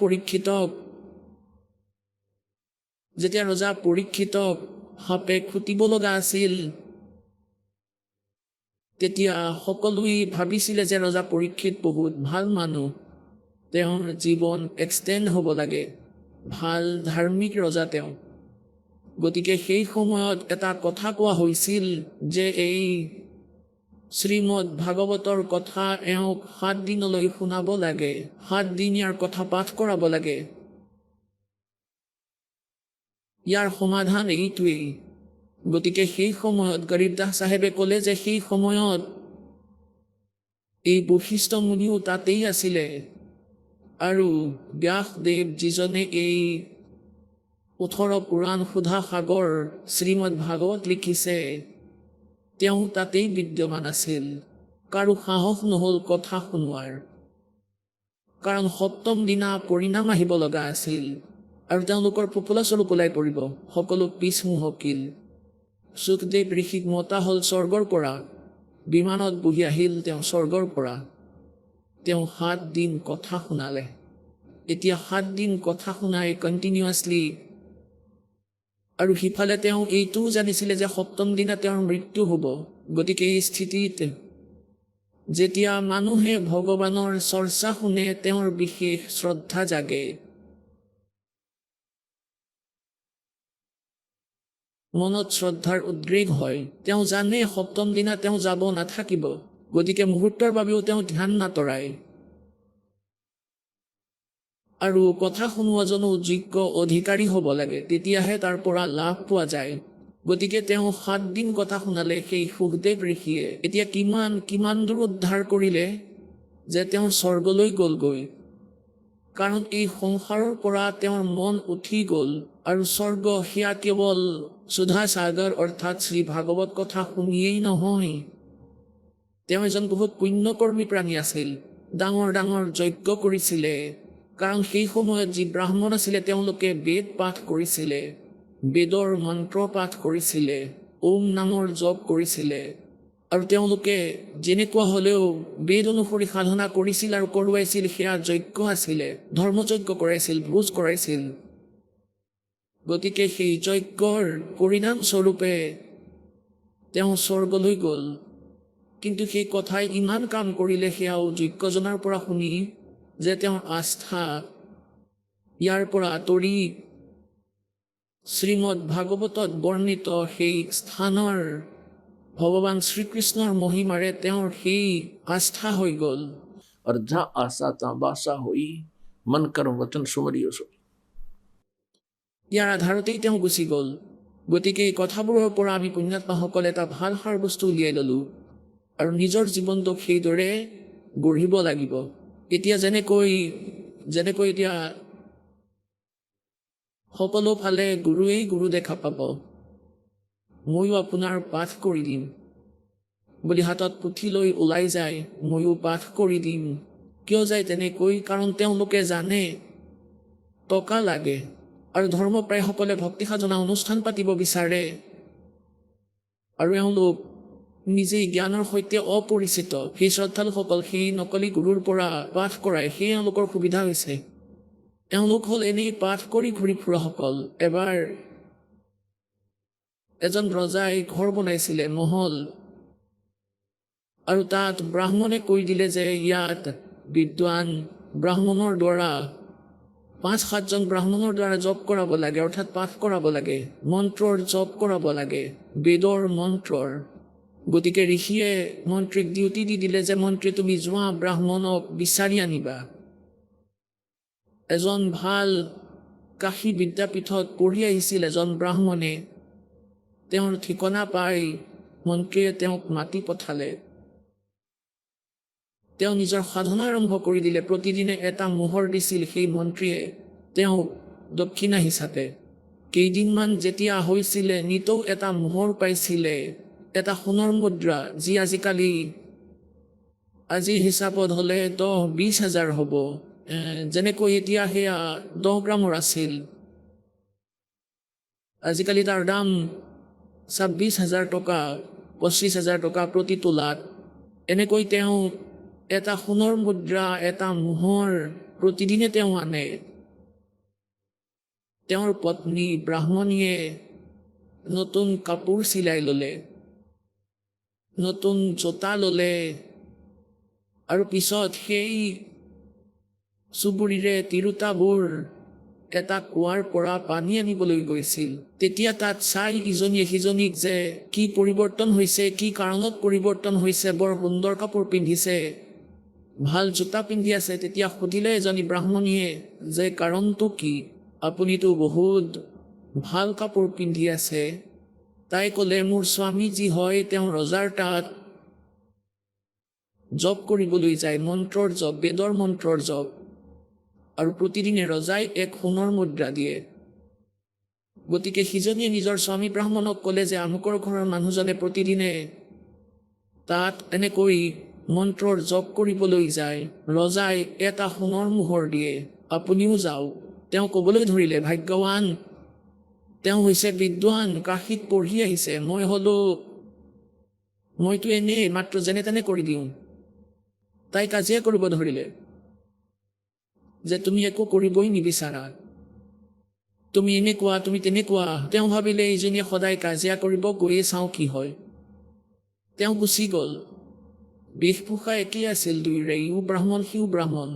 পৰীক্ষিতক সাপে খুটিব লগা আছিল, তেতিয়া সকলোৱে ভাবিছিলে যে ৰজা পৰীক্ষিত বহুত ভাল মানুহ, তেওঁৰ জীৱন এক্সটেণ্ড হ'ব লাগে, ভাল ধাৰ্মিক ৰজা তেওঁ। গতিকে সেই সময়ত এটা কথা কোৱা হৈছিল যে এই শ্ৰীমদ ভাগৱতৰ কথা এওঁক 7 দিনলৈ শুনাব লাগে, 7 দিন ইয়াৰ কথা পাঠ কৰাব লাগে। ইয়াৰ সমাধান এইটোৱেই। গতিকে সেই সময়ত গৰীবদাস চাহেবে ক'লে যে সেই সময়ত এই বশিষ্ঠ মুনিও তাতেই আছিলে আৰু ব্যাসদেৱ যিজনে এই 18 পুৰাণ সুধা সাগৰ শ্ৰীমদ ভাগৱত লিখিছে, তেওঁ তাতেই বিদ্যমান আছিল। কাৰো সাহস নহ'ল কথা শুনোৱাৰ, কাৰণ 7ম দিনা পৰিণাম আহিব লগা আছিল আৰু তেওঁলোকৰ পপুলাচলো ওলাই পৰিব, সকলো পিছ মুহকিল। সুখদেৱ ঋষিক মতা হ'ল স্বৰ্গৰ পৰা, বিমানত বহি আহিল তেওঁ স্বৰ্গৰ পৰা। তেওঁ 7 দিন কথা শুনালে। এতিয়া 7 দিন কথা শুনাই কণ্টিনিউৱাছলি, আৰু সিফালে তেওঁ এইটোও জানিছিলে যে 7ম দিনা তেওঁৰ মৃত্যু হ'ব। গতিকে এই স্থিতিত যেতিয়া মানুহে ভগৱানৰ চৰ্চা শুনে, তেওঁৰ বিশেষ শ্ৰদ্ধা জাগে, মনত শ্ৰদ্ধাৰ উদ্ৰেক হয়। তেওঁ জানে 7ম দিনা তেওঁ যাব নাথাকিব, গতিকে মুহূৰ্তৰ বাবেও তেওঁ ধ্যান নাতৰায়। আৰু কথা শুনোৱাজনো যোগ্য অধিকাৰী হ'ব লাগে, তেতিয়াহে তাৰ পৰা লাভ পোৱা যায়। গতিকে তেওঁ 7 দিন কথা শুনালে সেই সুখদেৱ ঋষিয়ে। এতিয়া কিমান দূৰ উদ্ধাৰ কৰিলে যে তেওঁ স্বৰ্গলৈ গ'লগৈ, কাৰণ এই সংসাৰৰ পৰা তেওঁৰ মন উঠি গ'ল। আৰু স্বৰ্গ সেয়া কেৱল সুধা সাগৰ অৰ্থাৎ শ্ৰী ভাগৱত কথা শুনিয়েই নহয়, তেওঁ এজন বহুত পুণ্যকৰ্মী প্ৰাণী আছিল। ডাঙৰ ডাঙৰ যজ্ঞ কৰিছিলে, কাৰণ সেই সময়ত যি ব্ৰাহ্মণ আছিলে তেওঁলোকে বেদ পাঠ কৰিছিলে, বেদৰ মন্ত্ৰ পাঠ কৰিছিলে, ওম নামৰ জপ কৰিছিলে। আৰু তেওঁলোকে যেনেকুৱা হ'লেও বেদ অনুসৰি সাধনা কৰিছিল আৰু কৰোৱাইছিল, সেয়া যজ্ঞ আছিলে, ধৰ্মযজ্ঞ কৰাইছিল, ভোজ কৰাইছিল। গতিকে সেই যজ্ঞৰ পৰিণামস্বৰূপে তেওঁ স্বৰ্গলৈ গ'ল। কিন্তু সেই কথাই ইমান কাম কৰিলে সেয়াও যজ্ঞজনৰ পৰা শুনি যে তেওঁৰ আস্থা ইয়াৰ পৰা আঁতৰি শ্ৰীমদ ভাগৱতত বৰ্ণিত সেই স্থানৰ ভগৱান শ্ৰীকৃষ্ণৰ মহিমাৰে তেওঁৰ সেই আস্থা হৈ গ'ল। और जहाँ आशा तहाँ बासा हुई, मन कर्म वचन सुमरियो सोई। ইয়াৰ আধাৰতেই তেওঁ গুচি গ'ল। গতিকে এই কথাবোৰৰ পৰা আমি পুণ্যাত্মাসকলে এটা ভাল সাৰ বস্তু উলিয়াই ল'লোঁ আৰু নিজৰ জীৱনটোক সেইদৰে গঢ়িব লাগিব। এতিয়া যেনেকৈ এতিয়া সকলো ফালে গুৰুৱেই গুৰু দেখা পাব, ময়ো আপোনাৰ পাঠ কৰি দিম বুলি হাতত পুথি লৈ ওলাই যায়, ময়ো পাঠ কৰি দিম। কিয় যায় তেনেকৈ? কাৰণ তেওঁলোকে জানে টকা লাগে আৰু ধৰ্মপ্ৰায়সকলে ভক্তি সাধনা অনুষ্ঠান পাতিব বিচাৰে আৰু এওঁলোক নিজেই জ্ঞানৰ সৈতে অপৰিচিত। সেই শ্ৰদ্ধালুসকল সেই নকলি গুৰুৰ পৰা পাঠ কৰায়, সেই এওঁলোকৰ সুবিধা হৈছে। এওঁলোক হ'ল এনেই পাঠ কৰি ঘূৰি ফুৰাসকল। এবাৰ এজন ৰজাই ঘৰ বনাইছিলে, মহল, আৰু তাত ব্ৰাহ্মণে কৈ দিলে যে ইয়াত বিদ্বান ব্ৰাহ্মণৰ দ্বাৰা 5-7জন ব্ৰাহ্মণৰ দ্বাৰা জপ কৰাব লাগে, অৰ্থাৎ পাঠ কৰাব লাগে, মন্ত্ৰৰ জপ কৰাব লাগে, বেদৰ মন্ত্ৰৰ। গতিকে ঋষিয়ে মন্ত্ৰীক ডিউটি দি দিলে যে মন্ত্ৰী তুমি যোৱা ব্ৰাহ্মণক বিচাৰি আনিবা। এজন ভাল কাশী বিদ্যাপীঠত পঢ়ি আহিছিল এজন ব্ৰাহ্মণে। তেওঁৰ ঠিকনা পাই মন্ত্ৰীয়ে তেওঁক মাতি পঠালে। তেওঁ নিজৰ সাধনা আৰম্ভ কৰি দিলে। প্ৰতিদিনে এটা মোহৰ দিছিল সেই মন্ত্ৰীয়ে তেওঁক দক্ষিণা হিচাপে। কেইদিনমান যেতিয়া হৈছিলে নিতৌ এটা মোহৰ পাইছিলে, এটা সোণৰ মুদ্ৰা, যি আজিৰ হিচাপত হ'লে 10-20 হাজাৰ হ'ব। যেনেকৈ এতিয়া সেয়া 10 গ্ৰামৰ আছিল, আজিকালি তাৰ দাম 26 হাজাৰ টকা, 25 হাজাৰ টকা প্ৰতি তোলাত। এনেকৈ তেওঁ এটা সোণৰ মুদ্ৰা, এটা মোহৰ প্ৰতিদিনে তেওঁ আনে। তেওঁৰ পত্নী ব্ৰাহ্মণীয়ে নতুন কাপোৰ চিলাই ল'লে, নতুন জোতা ল'লে, আৰু পিছত সেই চুবুৰীৰে তিৰোতাবোৰ এটা কুঁৱাৰ পৰা পানী আনিবলৈ গৈছিল। তেতিয়া তাত চাই ইজনীয়ে সিজনীক যে কি পৰিৱৰ্তন হৈছে, কি কাৰণত পৰিৱৰ্তন হৈছে, বৰ সুন্দৰ কাপোৰ পিন্ধিছে, ভাল জোতা পিন্ধি আছে। তেতিয়া সুধিলে এজনী ব্ৰাহ্মণীয়ে যে কাৰণটো কি, আপুনিতো বহুত ভাল কাপোৰ পিন্ধি আছে। তাই ক'লে মোৰ স্বামী যি হয় তেওঁ ৰজাৰ তাত জপ কৰিবলৈ যায়, মন্ত্ৰৰ জপ, বেদৰ মন্ত্ৰৰ জপ, আৰু প্ৰতিদিনে ৰজাই এক সোণৰ মুদ্ৰা দিয়ে। গতিকে সিজনীয়ে নিজৰ স্বামী ব্ৰাহ্মণক ক'লে যে আমুকৰ ঘৰৰ মানুহজনে প্ৰতিদিনে তাত এনেকৈ মন্ত্ৰৰ জপ কৰিবলৈ যায়, ৰজাই এটা সোণৰ মোহৰ দিয়ে, আপুনিও যাওক। তেওঁ ক'বলৈ ধৰিলে ভাগ্যৱান, তেওঁ হৈছে বিদ্বান, কাশীত পঢ়ি আহিছে, মইতো এনেই মাত্ৰ যেনে তেনে কৰি দিওঁ। তাই কাজিয়া কৰিব ধৰিলে যে তুমি একো কৰিবই নিবিচাৰা, তুমি এনেকুৱা, তুমি তেনেকুৱা। তেওঁ ভাবিলে এইজনীয়ে সদায় কাজিয়া কৰিব, গৈয়ে চাওঁ কি হয়। তেওঁ গুচি গ'ল। বেশভূষা একেই আছিল দুয়োৰে, ইও ব্ৰাহ্মণ সিও ব্ৰাহ্মণ।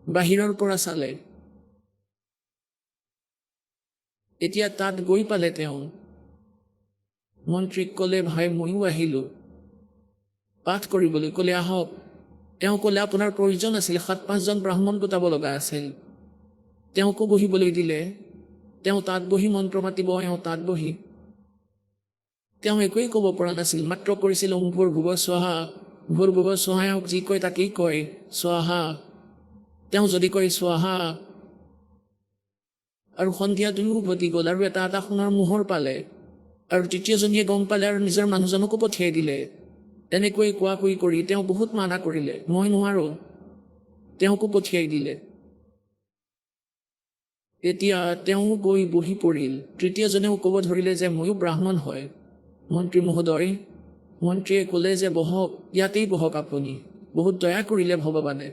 বাহিৰৰ পৰা চালে। এতিয়া তাত গৈ পালে তেওঁ মন্ত্ৰীক ক'লে ভাই ময়ো আহিলোঁ পাঠ কৰিবলৈ। ক'লে আহক। তেওঁ ক'লে আপোনাৰ প্ৰয়োজন আছিল, 7-5জন ব্ৰাহ্মণ গোটাব লগা আছিল। তেওঁকো বহিবলৈ দিলে। তেওঁ তাত বহি মন্ত্ৰ মাতিব, তাত বহি তেওঁ একোৱেই ক'ব পৰা নাছিল, মাত্ৰ কৰিছিল ওম ভূৰ্ভুৱ স্বাহা, ভূৰ্ভুৱ স্বাহা। যি কয় তাকেই কয় স্বাহা। তেওঁ যদি কয় স্বাহা, আৰু সন্ধিয়া দুয়ো উভতি গ'ল, আৰু এটা এটা সোণৰ মোহৰ পালে। আৰু তৃতীয়জনীয়ে গম পালে আৰু নিজৰ মানুহজনকো পঠিয়াই দিলে। এনেকৈ কোৱা কৰি তেওঁ বহুত মানা কৰিলে, মই নোৱাৰোঁ, তেওঁকো পঠিয়াই দিলে। এতিয়া তেওঁ গৈ বহি পৰিল। তৃতীয়জনেও ক'ব ধৰিলে যে ময়ো ব্ৰাহ্মণ হয় মন্ত্ৰী মহোদয়। মন্ত্ৰীয়ে ক'লে যে বহক, ইয়াতেই বহক আপুনি। বহুত দয়া কৰিলে ভগৱানে,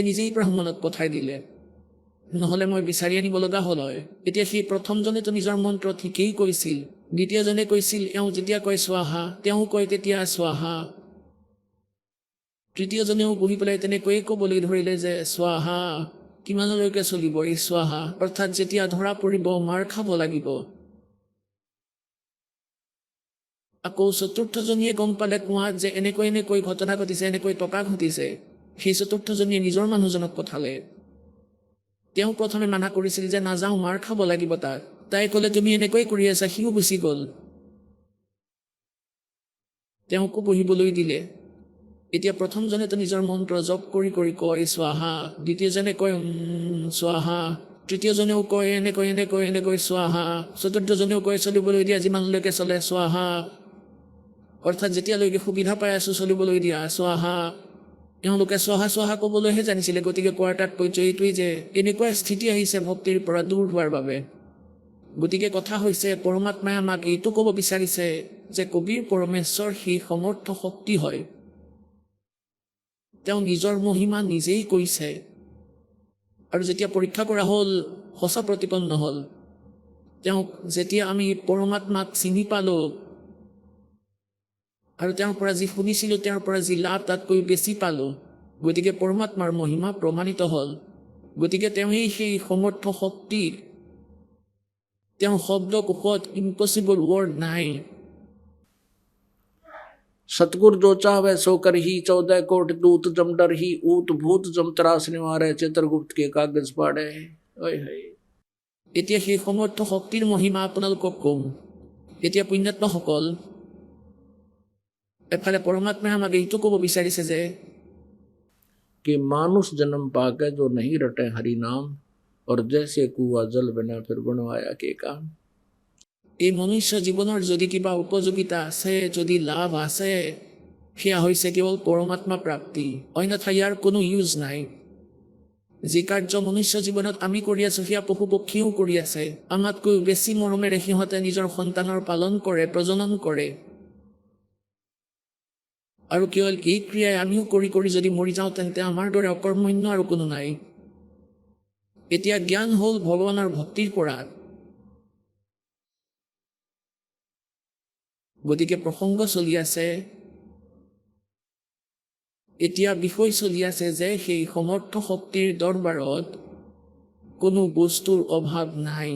নিজেই ব্ৰাহ্মণক পঠাই দিলে, নহ'লে মই বিচাৰি আনিব লগা হ'ল হয়। এতিয়া সেই প্ৰথমজনেতো নিজৰ মন্ত্ৰ ঠিকেই কৈছিল, দ্বিতীয়জনে কৈছিল, এওঁ যেতিয়া কয় স্বাহা, তেওঁ কয় তেতিয়া স্বাহা। তৃতীয়জনেও বহি পেলাই তেনেকৈয়ে ক'বলৈ ধৰিলে যে স্বাহা। কিমানলৈকে চলিব এই স্বাহা? অৰ্থাৎ যেতিয়া ধৰা পৰিব মাৰ খাব লাগিব। আকৌ চতুৰ্থজনীয়ে গম পালে কুঁৱাত যে এনেকৈ ঘটনা ঘটিছে, এনেকৈ টকা ঘটিছে। সেই চতুৰ্থজনীয়ে নিজৰ মানুহজনক পঠালে। তেওঁ প্ৰথমে মানা কৰিছিল যে নাযাওঁ, মাৰ খাব লাগিব তাক। তাই ক'লে তুমি এনেকৈ কৰি আছা, সিও গুচি গ'ল। তেওঁকো বহিবলৈ দিলে। এতিয়া প্ৰথমজনেতো নিজৰ মন্ত্ৰ জপ কৰি কয় স্বাহা, দ্বিতীয়জনে কয় স্বাহা, তৃতীয়জনেও কয় এনেকৈ স্বাহা, চতুৰ্থজনেও কয় চলিবলৈ দিয়া, যিমানলৈকে চলে স্বাহা। অৰ্থাৎ যেতিয়ালৈকে সুবিধা পাই আছোঁ চলিবলৈ দিয়া স্বাহা। তেওঁলোকে চহা ক'বলৈহে জানিছিলে। গতিকে কোৱাৰ তাৎপৰ্য এইটোৱেই যে এনেকুৱা স্থিতি আহিছে ভক্তিৰ পৰা দূৰ হোৱাৰ বাবে। গতিকে কথা হৈছে পৰমাত্মাই আমাক এইটো ক'ব বিচাৰিছে যে কবিৰ পৰমেশ্বৰ সেই সমৰ্থ শক্তি হয়। তেওঁ নিজৰ মহিমা নিজেই কৰিছে। আৰু যেতিয়া পৰীক্ষা কৰা হ'ল সঁচা প্ৰতিপন্ন হ'ল। তেওঁক যেতিয়া আমি পৰমাত্মাক চিনি পালোঁ আৰু তেওঁৰ পৰা যি শুনিছিলোঁ, তেওঁৰ পৰা যি লাভ তাতকৈ বেছি পালোঁ। গতিকে পৰমাত্মাৰ মহিমা প্ৰমাণিত হ'ল। গতিকে তেওঁৱেই সেই সমৰ্থ শক্তি। তেওঁ শব্দকোষত ইম্পচিবল ৱৰ্ড নাই। सतगुर जो चावे सो कर ही 14 कोट दूत जम डर ही ऊत भूत जम त्रास निवारे चित्रगुप्त के कागज पाड़े। ओए होय। এতিয়া সেই সমৰ্থ শক্তিৰ মহিমা আপোনালোকক কম। এতিয়া পুণ্যাত্মাসকল, এফালে পৰমাত্মাই আমাক এইটো ক'ব বিচাৰিছে যে कि मानुष जन्म पाके जो नहीं रटे हरि नाम और जैसे कुआ जल बिना फिर बनवाया के काम। এই মনুষ্য জীৱনৰ যদি কিবা উপযোগিতা আছে, যদি লাভ আছে, সেয়া হৈছে কেৱল পৰমাত্মা প্ৰাপ্তি। অন্যথা ইয়াৰ কোনো ইউজ নাই। যি কাৰ্য মনুষ্য জীৱনত আমি কৰি আছোঁ সেয়া পশু পক্ষীও কৰি আছে। আমাতকৈ বেছি মৰমেৰে সিহঁতে নিজৰ সন্তানৰ পালন কৰে, প্ৰজনন কৰে। আৰু কেৱল এই ক্ৰিয়াই আমিও কৰি কৰি যদি মৰি যাওঁ তেন্তে আমাৰ দৰে অকৰ্মণ্য আৰু কোনো নাই। এতিয়া জ্ঞান হ'ল ভগৱানৰ ভক্তিৰ পৰা। গতিকে প্ৰসংগ চলি আছে, এতিয়া বিষয় চলি আছে যে সেই সমৰ্থ শক্তিৰ দৰবাৰত কোনো বস্তুৰ অভাৱ নাই।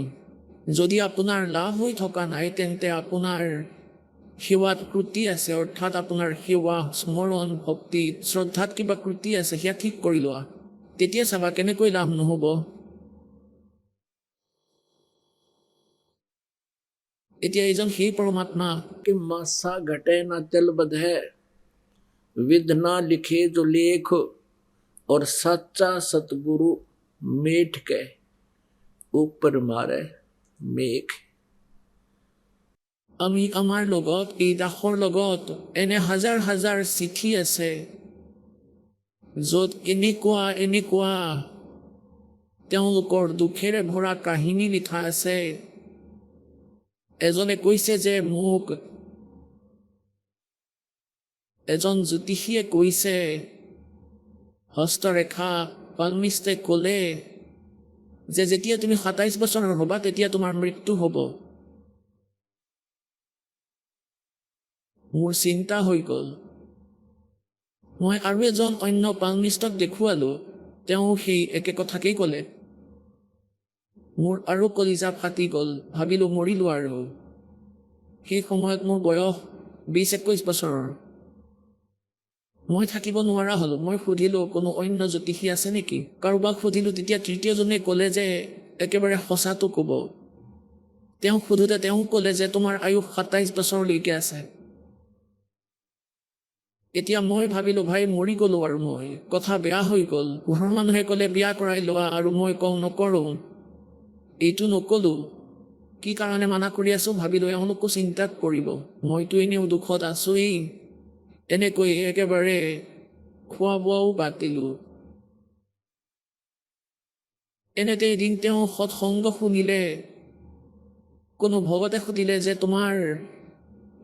যদি আপোনাৰ লাভ হৈ থকা নাই তেন্তে আপোনাৰ সেৱাত ত্ৰুটি আছে, অৰ্থাৎ আপোনাৰ সেৱা, স্মৰণ, ভক্তি, শ্ৰদ্ধাত কিবা ত্ৰুটি আছে, সেয়া ঠিক কৰি লোৱা। তেতিয়া চাবা কেনেকৈ লাভ নহ'ব। এতিয়া এইজন সেই পৰমাত্মা कि मासा घटे ना चल बधे विध ना लिखे जो लेख और सच्चा सतगुरु मेठ के ऊपर मारे मेघ। আমি আমাৰ লগত, এই দাসৰ লগত এনে হাজাৰ হাজাৰ চিঠি আছে য'ত এনেকুৱা তেওঁলোকৰ দুখেৰে ভৰা কাহিনী লিখা আছে। এজনে কৈছে যে মোক এজন জ্যোতিষীয়ে কৈছে, হস্তৰেখা পালমিষ্টে ক'লে যে যেতিয়া তুমি 27 বছৰৰ হ'বা তেতিয়া তোমাৰ মৃত্যু হ'ব। মোৰ চিন্তা হৈ গ'ল। মই আৰু এজন অন্য পালমিষ্টক দেখুৱালোঁ, তেওঁ সেই একে কথাকেই ক'লে। মোৰ আৰু কলিজা ফাটি গ'ল, ভাবিলোঁ মৰিলোঁ আৰু। সেই সময়ত মোৰ বয়স 20-21 বছৰৰ। মই থাকিব নোৱাৰা হ'লোঁ। মই সুধিলোঁ কোনো অন্য জ্যোতিষী আছে নেকি, কাৰোবাক সুধিলোঁ। তেতিয়া তৃতীয়জনে ক'লে যে একেবাৰে সঁচাটো ক'ব। তেওঁক সোধোতে তেওঁ ক'লে যে তোমাৰ আয়ুস 27 বছৰলৈকে আছে। এতিয়া মই ভাবিলোঁ ভাই মৰি গ'লোঁ আৰু মই, কথা বেয়া হৈ গ'ল। ঘৰৰ মানুহে ক'লে বিয়া কৰাই লোৱা, আৰু মই কওঁ নকৰোঁ। এইটো নক'লোঁ। কি কাৰণে মানা কৰি আছোঁ ভাবিলোঁ, এওঁলোকো চিন্তা কৰিব, মইতো এনেও দুখত আছোঁৱেই। এনেকৈ একেবাৰে খোৱা বোৱাও বাদ দিলোঁ। এনেতে এদিন তেওঁ সৎসংগ শুনিলে। কোনো ভকতে সুধিলে যে তোমাৰ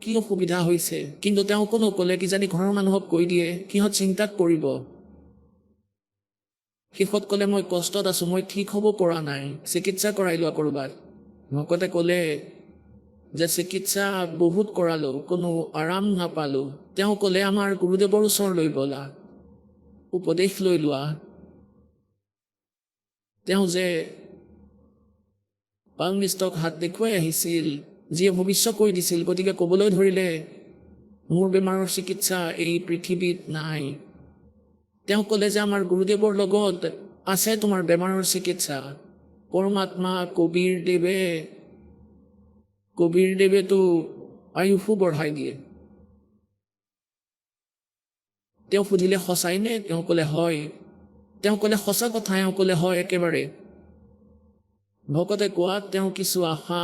কি অসুবিধা হৈছে, কিন্তু তেওঁ কোনো ক'লে কিজানি ঘৰৰ মানুহক কৈ দিয়ে, সিহঁত চিন্তাত পৰিব। শেষত ক'লে মই কষ্টত আছোঁ, মই ঠিক হ'ব পৰা নাই, চিকিৎসা কৰাই লোৱা ক'ৰবাত। ভকতে ক'লে যে চিকিৎসা বহুত কৰালোঁ, কোনো আৰাম নাপালোঁ। তেওঁ ক'লে আমাৰ গুৰুদেৱৰ ওচৰলৈ ব'লা, উপদেশ লৈ লোৱা। তেওঁ যে পালমিষ্টক হাত দেখুৱাই আহিছিল, যিয়ে ভৱিষ্যত কৈ দিছিল। গতিকে ক'বলৈ ধৰিলে মোৰ বেমাৰৰ চিকিৎসা এই পৃথিৱীত নাই। তেওঁ ক'লে যে আমাৰ গুৰুদেৱৰ লগত আছে তোমাৰ বেমাৰৰ চিকিৎসা। পৰমাত্মা কবিৰদেৱেতো আয়ুসো বঢ়াই দিয়ে। তেওঁ সুধিলে সঁচাইনে, তেওঁ ক'লে হয়। তেওঁ ক'লে সঁচা কথা, তেওঁ ক'লে হয় একেবাৰে। ভকতে কোৱাত তেওঁ কিছু আশা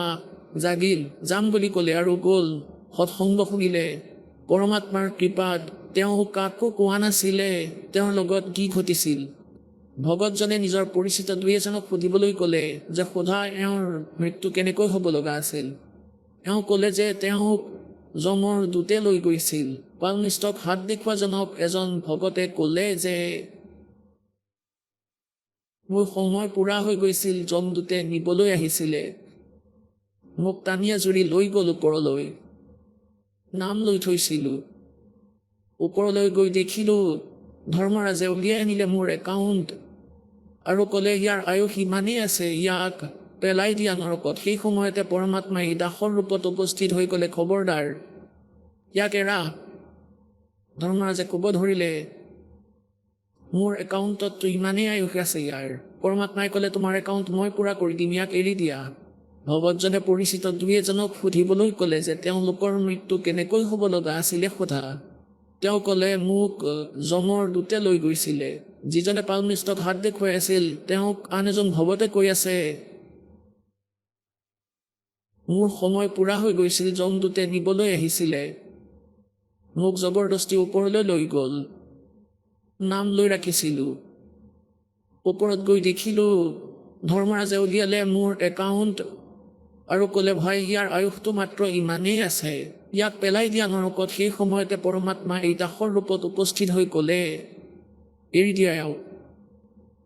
জাগিল, যাম বুলি ক'লে আৰু গ'ল। সৎসংগ শুনিলে, পৰমাত্মাৰ কৃপাত তেওঁ কাকো কোৱা নাছিলে তেওঁৰ লগত কি ঘটিছিল। ভগতজনে নিজৰ পৰিচিত দুই এজনক সুধিবলৈ ক'লে যে সোধা এওঁৰ মৃত্যু কেনেকৈ হ'ব লগা আছিল। এওঁ ক'লে যে তেওঁক যমৰ দূতে লৈ গৈছিল। পালমিষ্টক হাত দেখুৱাজনক এজন ভকতে ক'লে যে মোৰ সময় পূৰা হৈ গৈছিল, যমদূতে নিবলৈ আহিছিলে, মোক টানি আজুৰি লৈ গ'ল ওপৰলৈ, নাম লৈ থৈছিলোঁ। ওপৰলৈ গৈ দেখিলোঁ ধৰ্মৰাজে উলিয়াই আনিলে মোৰ একাউণ্ট আৰু ক'লে ইয়াৰ আয়ুস ইমানেই আছে, ইয়াক পেলাই দিয়া নৰকত। সেই সময়তে পৰমাত্মাই দাসৰ ৰূপত উপস্থিত হৈ ক'লে খবৰদাৰ ইয়াক এৰা। ধৰ্মৰাজে ক'ব ধৰিলে মোৰ একাউণ্টততো ইমানেই আয়ুস আছে ইয়াৰ। পৰমাত্মাই ক'লে তোমাৰ একাউণ্ট মই পূৰা কৰি দিম, ইয়াক এৰি দিয়া। ভগতজনে পৰিচিত দুই এজনক সুধিবলৈ ক'লে যে তেওঁলোকৰ মৃত্যু কেনেকৈ হ'ব লগা আছিলে সোধা। তেওঁ ক'লে মোক যমৰ দূতে লৈ গৈছিলে। যিজনে পালমিষ্টক হাত দেখুৱাই আছিল তেওঁক আন এজন ভগতে কৈ আছে মোৰ সময় পূৰা হৈ গৈছিল, যমদূতে নিবলৈ আহিছিলে, মোক জবৰদস্তি ওপৰলৈ লৈ গ'ল, নাম লৈ ৰাখিছিলোঁ। ওপৰত গৈ দেখিলোঁ ধৰ্মৰাজে উলিয়ালে মোৰ একাউণ্ট আৰু ক'লে ভাই ইয়াৰ আয়ুসটো মাত্ৰ ইমানেই আছে, ইয়াক পেলাই দিয়া নৰকত। সেই সময়তে পৰমাত্মাই এই দাসৰ ৰূপত উপস্থিত হৈ ক'লে এৰি দিয়া এওঁক।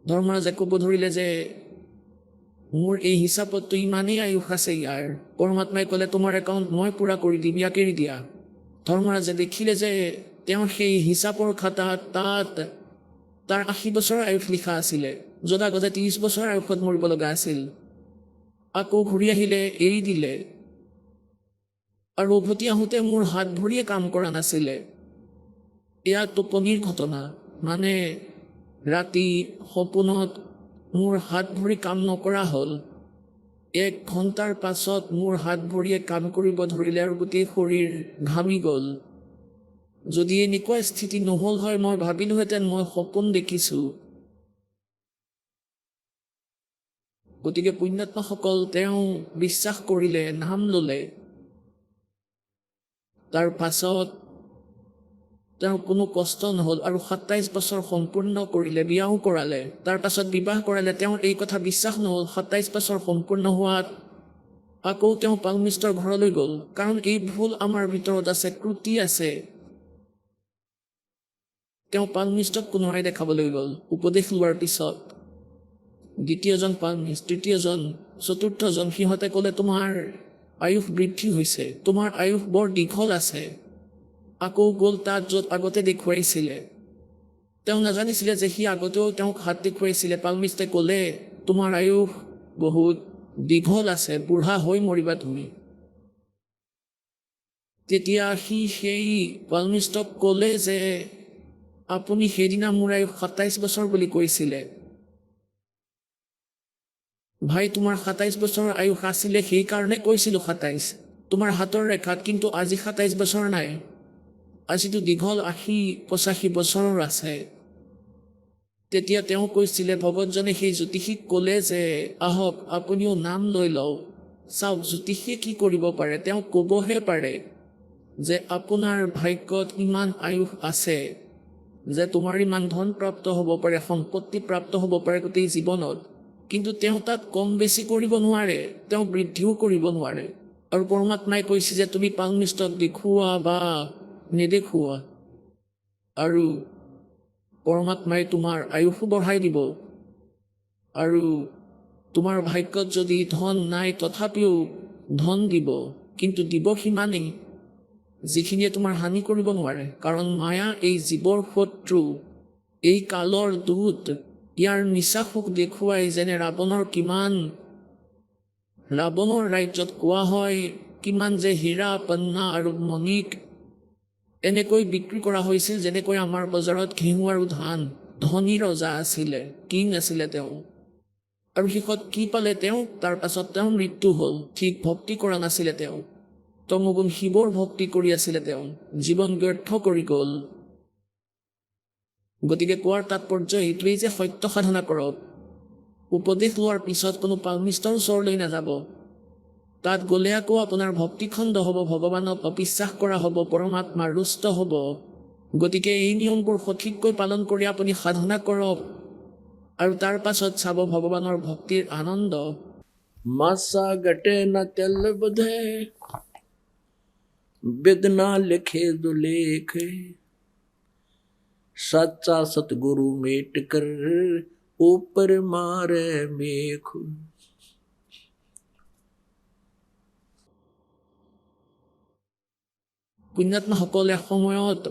ধৰ্মৰাজে ক'ব ধৰিলে যে মোৰ এই হিচাপততো ইমানেই আয়ুস আছে ইয়াৰ। পৰমাত্মাই ক'লে তোমাৰ একাউণ্ট মই পূৰা কৰি দিম, ইয়াক এৰি দিয়া। ধৰ্মৰাজে দেখিলে যে তেওঁৰ সেই হিচাপৰ খাতাত তাত তাৰ 80 বছৰৰ আয়ুস লিখা আছিলে, য'ত আগতে 30 বছৰৰ আয়ুসত মৰিব লগা আছিল। আকৌ ঘূৰি আহিলে, এৰি দিলে আৰু উভতি আহোঁতে মোৰ হাত ভৰিয়ে কাম কৰা নাছিলে। এয়া টোপনিৰ ঘটনা, মানে ৰাতি সপোনত মোৰ হাত ভৰি কাম নকৰা হ'ল। 1 ঘণ্টাৰ পাছত মোৰ হাত ভৰিয়ে কাম কৰিব ধৰিলে আৰু গোটেই শৰীৰ ঘামি গ'ল। যদি এনেকুৱা স্থিতি নহ'ল হয় মই ভাবিলোহেঁতেন মই সপোন দেখিছোঁ। গতিকে পুণ্যাত্মাসকল তেওঁ বিশ্বাস কৰিলে, নাম ল'লে। তাৰ পাছত তেওঁৰ কোনো কষ্ট নহ'ল আৰু 27 বছৰ সম্পূৰ্ণ কৰিলে, বিয়াও কৰালে। তাৰ পাছত বিবাহ কৰালে। তেওঁৰ এই কথা বিশ্বাস নহ'ল। 27 বছৰ সম্পূৰ্ণ হোৱাত আকৌ তেওঁ পালমিষ্টৰ ঘৰলৈ গ'ল, কাৰণ এই ভুল আমাৰ ভিতৰত আছে, ক্ৰুটি আছে। তেওঁ পালমিষ্টক পুনৰাই দেখাবলৈ গ'ল। উপদেশ লোৱাৰ পিছত দ্বিতীয়জন পালমিষ্ট, তৃতীয়জন, চতুৰ্থজন, সিহঁতে ক'লে তোমাৰ আয়ুস বৃদ্ধি হৈছে, তোমাৰ আয়ুস বৰ দীঘল আছে। আকৌ গ'ল তাত য'ত আগতে দেখুৱাইছিলে। তেওঁ নাজানিছিলে যে সি আগতেও তেওঁক হাত দেখুৱাইছিলে। পালমিষ্টে ক'লে তোমাৰ আয়ুস বহুত দীঘল আছে, বুঢ়া হৈ মৰিবা তুমি। তেতিয়া সি সেই পালমিষ্টক ক'লে যে আপুনি সেইদিনা মোৰ আয়ুস 27 বছৰ বুলি কৈছিলে। ভাই তোমাৰ 27 বছৰৰ আয়ুস আছিলে, সেইকাৰণে কৈছিলোঁ 27 তোমাৰ হাতৰ ৰেখাত, কিন্তু আজি 27 বছৰ নাই, আজিতো দীঘল 80-85 বছৰৰ আছে। তেতিয়া তেওঁ কৈছিলে, ভগতজনে সেই জ্যোতিষীক ক'লে যে আহক আপুনিও নাম লৈ লওক, চাওক জ্যোতিষীয়ে কি কৰিব পাৰে। তেওঁ ক'বহে পাৰে যে আপোনাৰ ভাগ্যত ইমান আয়ুস আছে, যে তোমাৰ ইমান ধন প্ৰাপ্ত হ'ব পাৰে, সম্পত্তি প্ৰাপ্ত হ'ব পাৰে গোটেই জীৱনত, কিন্তু তেওঁ তাত কম বেছি কৰিব নোৱাৰে, তেওঁ বৃদ্ধিও কৰিব নোৱাৰে। আৰু পৰমাত্মাই কৈছে যে তুমি পালমিষ্টক দেখুওৱা বা নেদেখুওৱা, আৰু পৰমাত্মাই তোমাৰ আয়ুসো বঢ়াই দিব। আৰু তোমাৰ ভাগ্যত যদি ধন নাই তথাপিও ধন দিব, কিন্তু দিব সিমানেই যিখিনিয়ে তোমাৰ হানি কৰিব নোৱাৰে। কাৰণ মায়া এই জীৱৰ শত্ৰু, এই কালৰ দূত, ইয়াৰ নিচা সুখ দেখুৱাই। যেনে ৰাৱণৰ ৰাৱণৰ ৰাজ্যত কোৱা হয় কিমান যে হীৰা, পন্না আৰু মণিক এনেকৈ বিক্ৰী কৰা হৈছিল, যেনেকৈ আমাৰ বজাৰত ঘেঁহু আৰু ধান। ধনী ৰজা আছিলে, কিং আছিলে তেওঁ। আৰু শেষত কি পালে তেওঁ? তাৰ পাছত তেওঁৰ মৃত্যু হ'ল। ঠিক ভক্তি কৰা নাছিলে তেওঁ, তমোগুণ শিৱৰ ভক্তি কৰি আছিলে তেওঁ, জীৱন ব্যৰ্থ কৰি গ'ল। গতিকে কোৱাৰ তাৎপৰ্য এইটোৱেই যে সত্য সাধনা কৰক। উপদেশ লোৱাৰ পিছত কোনো পালমিষ্টৰ ওচৰলৈ নাযাব। তাত গ'লে আকৌ আপোনাৰ ভক্তি খণ্ড হ'ব, ভগৱানক অবিশ্বাস কৰা হ'ব, পৰমাত্মা ৰুষ্ট হ'ব, গতিকে এই নিয়মবোৰ সঠিককৈ পালন কৰি আপুনি সাধনা কৰক আৰু তাৰ পাছত চাব ভগৱানৰ ভক্তিৰ আনন্দ। मासा घटे न तिल बधे बिदना लिखे दुलेख सच्चा सतगुरु मेट कर ऊपर मारे मेख। পুণ্যাত্মাসকল এসময়ত